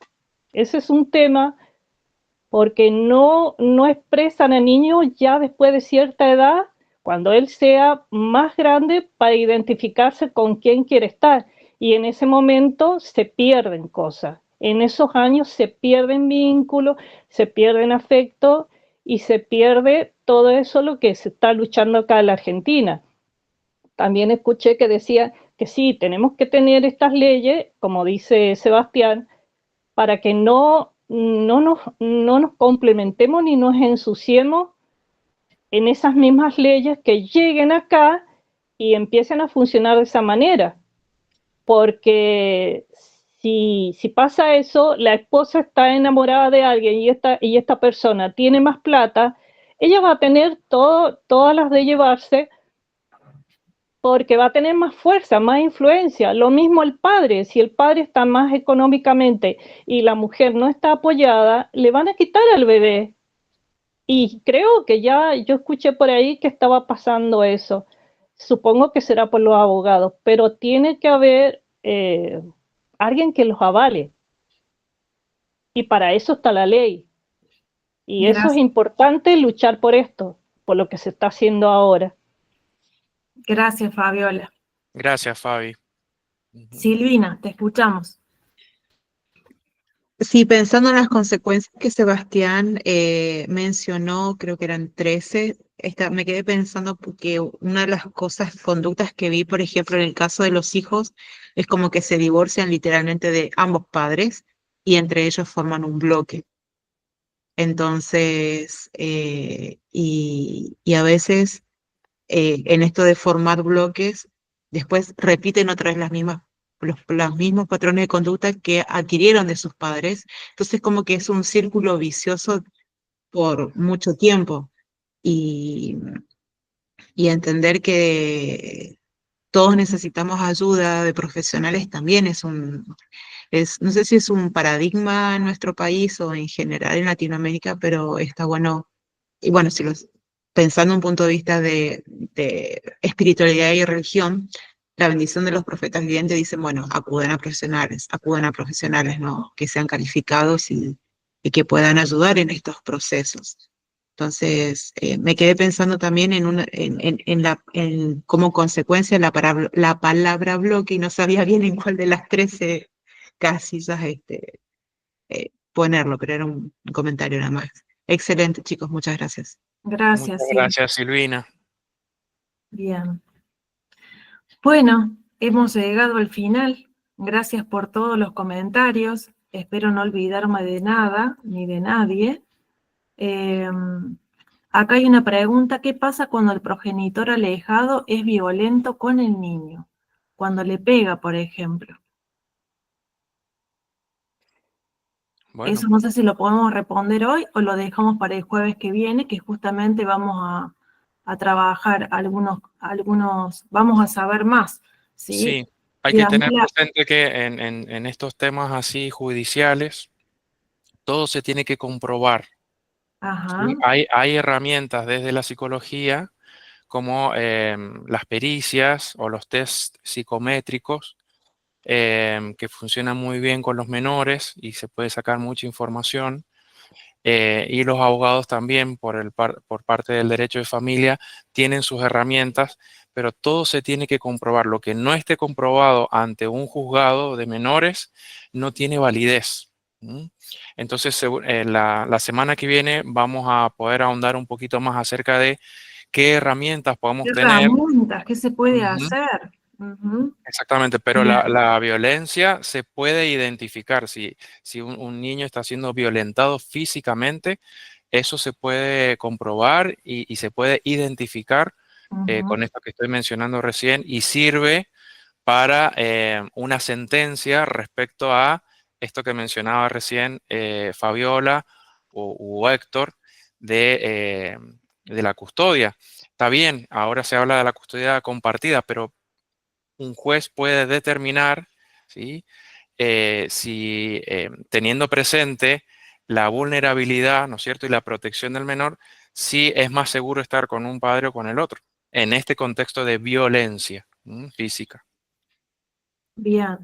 porque no expresan al niño ya después de cierta edad, cuando él sea más grande, para identificarse con quién quiere estar. Y en ese momento se pierden cosas. En esos años se pierden vínculos, se pierden afectos y se pierde todo eso lo que se está luchando acá en la Argentina. También escuché que decía que sí, tenemos que tener estas leyes, como dice Sebastián, para que no nos complementemos ni nos ensuciemos en esas mismas leyes, que lleguen acá y empiecen a funcionar de esa manera. Porque si pasa eso, la esposa está enamorada de alguien y esta persona tiene más plata, ella va a tener todas las de llevarse, porque va a tener más fuerza, más influencia. Lo mismo el padre, si el padre está más económicamente y la mujer no está apoyada, le van a quitar al bebé. Y creo que ya yo escuché por ahí que estaba pasando eso. Supongo que será por los abogados, pero tiene que haber alguien que los avale. Y para eso está la ley. Y eso es importante, luchar por esto, por lo que se está haciendo ahora. Gracias, Fabiola. Gracias, Fabi. Silvina, te escuchamos. Sí, pensando en las consecuencias que Sebastián mencionó, creo que eran 13, me quedé pensando porque una de las conductas que vi, por ejemplo, en el caso de los hijos, es como que se divorcian literalmente de ambos padres y entre ellos forman un bloque. Entonces, y a veces en esto de formar bloques, después repiten otra vez los mismos patrones de conducta que adquirieron de sus padres. Entonces como que es un círculo vicioso por mucho tiempo, y entender que todos necesitamos ayuda de profesionales también no sé si es un paradigma en nuestro país o en general en Latinoamérica, pero está bueno. Y bueno, pensando en un punto de vista de espiritualidad y religión, la bendición de los profetas videntes dicen, bueno, acudan a profesionales, ¿no? Que sean calificados y que puedan ayudar en estos procesos. Entonces, me quedé pensando también en como consecuencia la palabra bloque, y no sabía bien en cuál de las 13 casillas ponerlo, pero era un comentario nada más. Excelente, chicos, muchas gracias. Gracias, Muchas sí. gracias, Silvina. Bien. Bueno, hemos llegado al final. Gracias por todos los comentarios. Espero no olvidarme de nada ni de nadie. Acá hay una pregunta: ¿qué pasa cuando el progenitor alejado es violento con el niño? Cuando le pega, por ejemplo. Bueno, Eso no sé si lo podemos responder hoy o lo dejamos para el jueves que viene, que justamente vamos a trabajar vamos a saber más, ¿sí? sí, hay que Digamos, tener presente que en estos temas así judiciales, todo se tiene que comprobar. Ajá. ¿Sí? Hay herramientas desde la psicología como las pericias o los test psicométricos que funcionan muy bien con los menores y se puede sacar mucha información. Y los abogados también, por parte del derecho de familia, tienen sus herramientas, pero todo se tiene que comprobar. Lo que no esté comprobado ante un juzgado de menores no tiene validez. Entonces, la semana que viene vamos a poder ahondar un poquito más acerca de qué herramientas podemos ¿Qué tener. herramientas? ¿Qué se puede Ujú. hacer? Ujú. Exactamente, pero Bien. la violencia se puede identificar. Si un niño está siendo violentado físicamente, eso se puede comprobar y se puede identificar con Ujú. esto que estoy mencionando recién, y sirve para una sentencia respecto a esto que mencionaba recién Fabiola u Héctor de la custodia. Está bien, ahora se habla de la custodia compartida, pero un juez puede determinar, ¿sí? Si teniendo presente la vulnerabilidad, ¿no es cierto?, y la protección del menor, si es más seguro estar con un padre o con el otro, en este contexto de violencia física. Bien.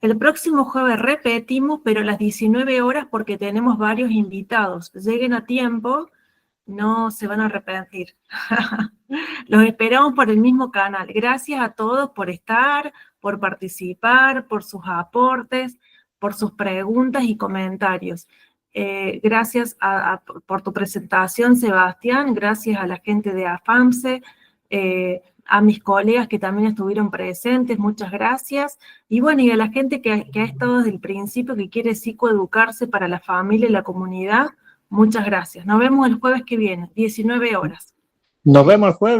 El próximo jueves repetimos, pero a las 19 horas, porque tenemos varios invitados. Lleguen a tiempo, no se van a arrepentir. Los esperamos por el mismo canal. Gracias a todos por estar, por participar, por sus aportes, por sus preguntas y comentarios. Gracias por tu presentación, Sebastián. Gracias a la gente de AFAMSE, a mis colegas que también estuvieron presentes. Muchas gracias. Y bueno, y a la gente que ha estado desde el principio, que quiere psicoeducarse para la familia y la comunidad. Muchas gracias. Nos vemos el jueves que viene, 19 horas. Nos vemos el jueves.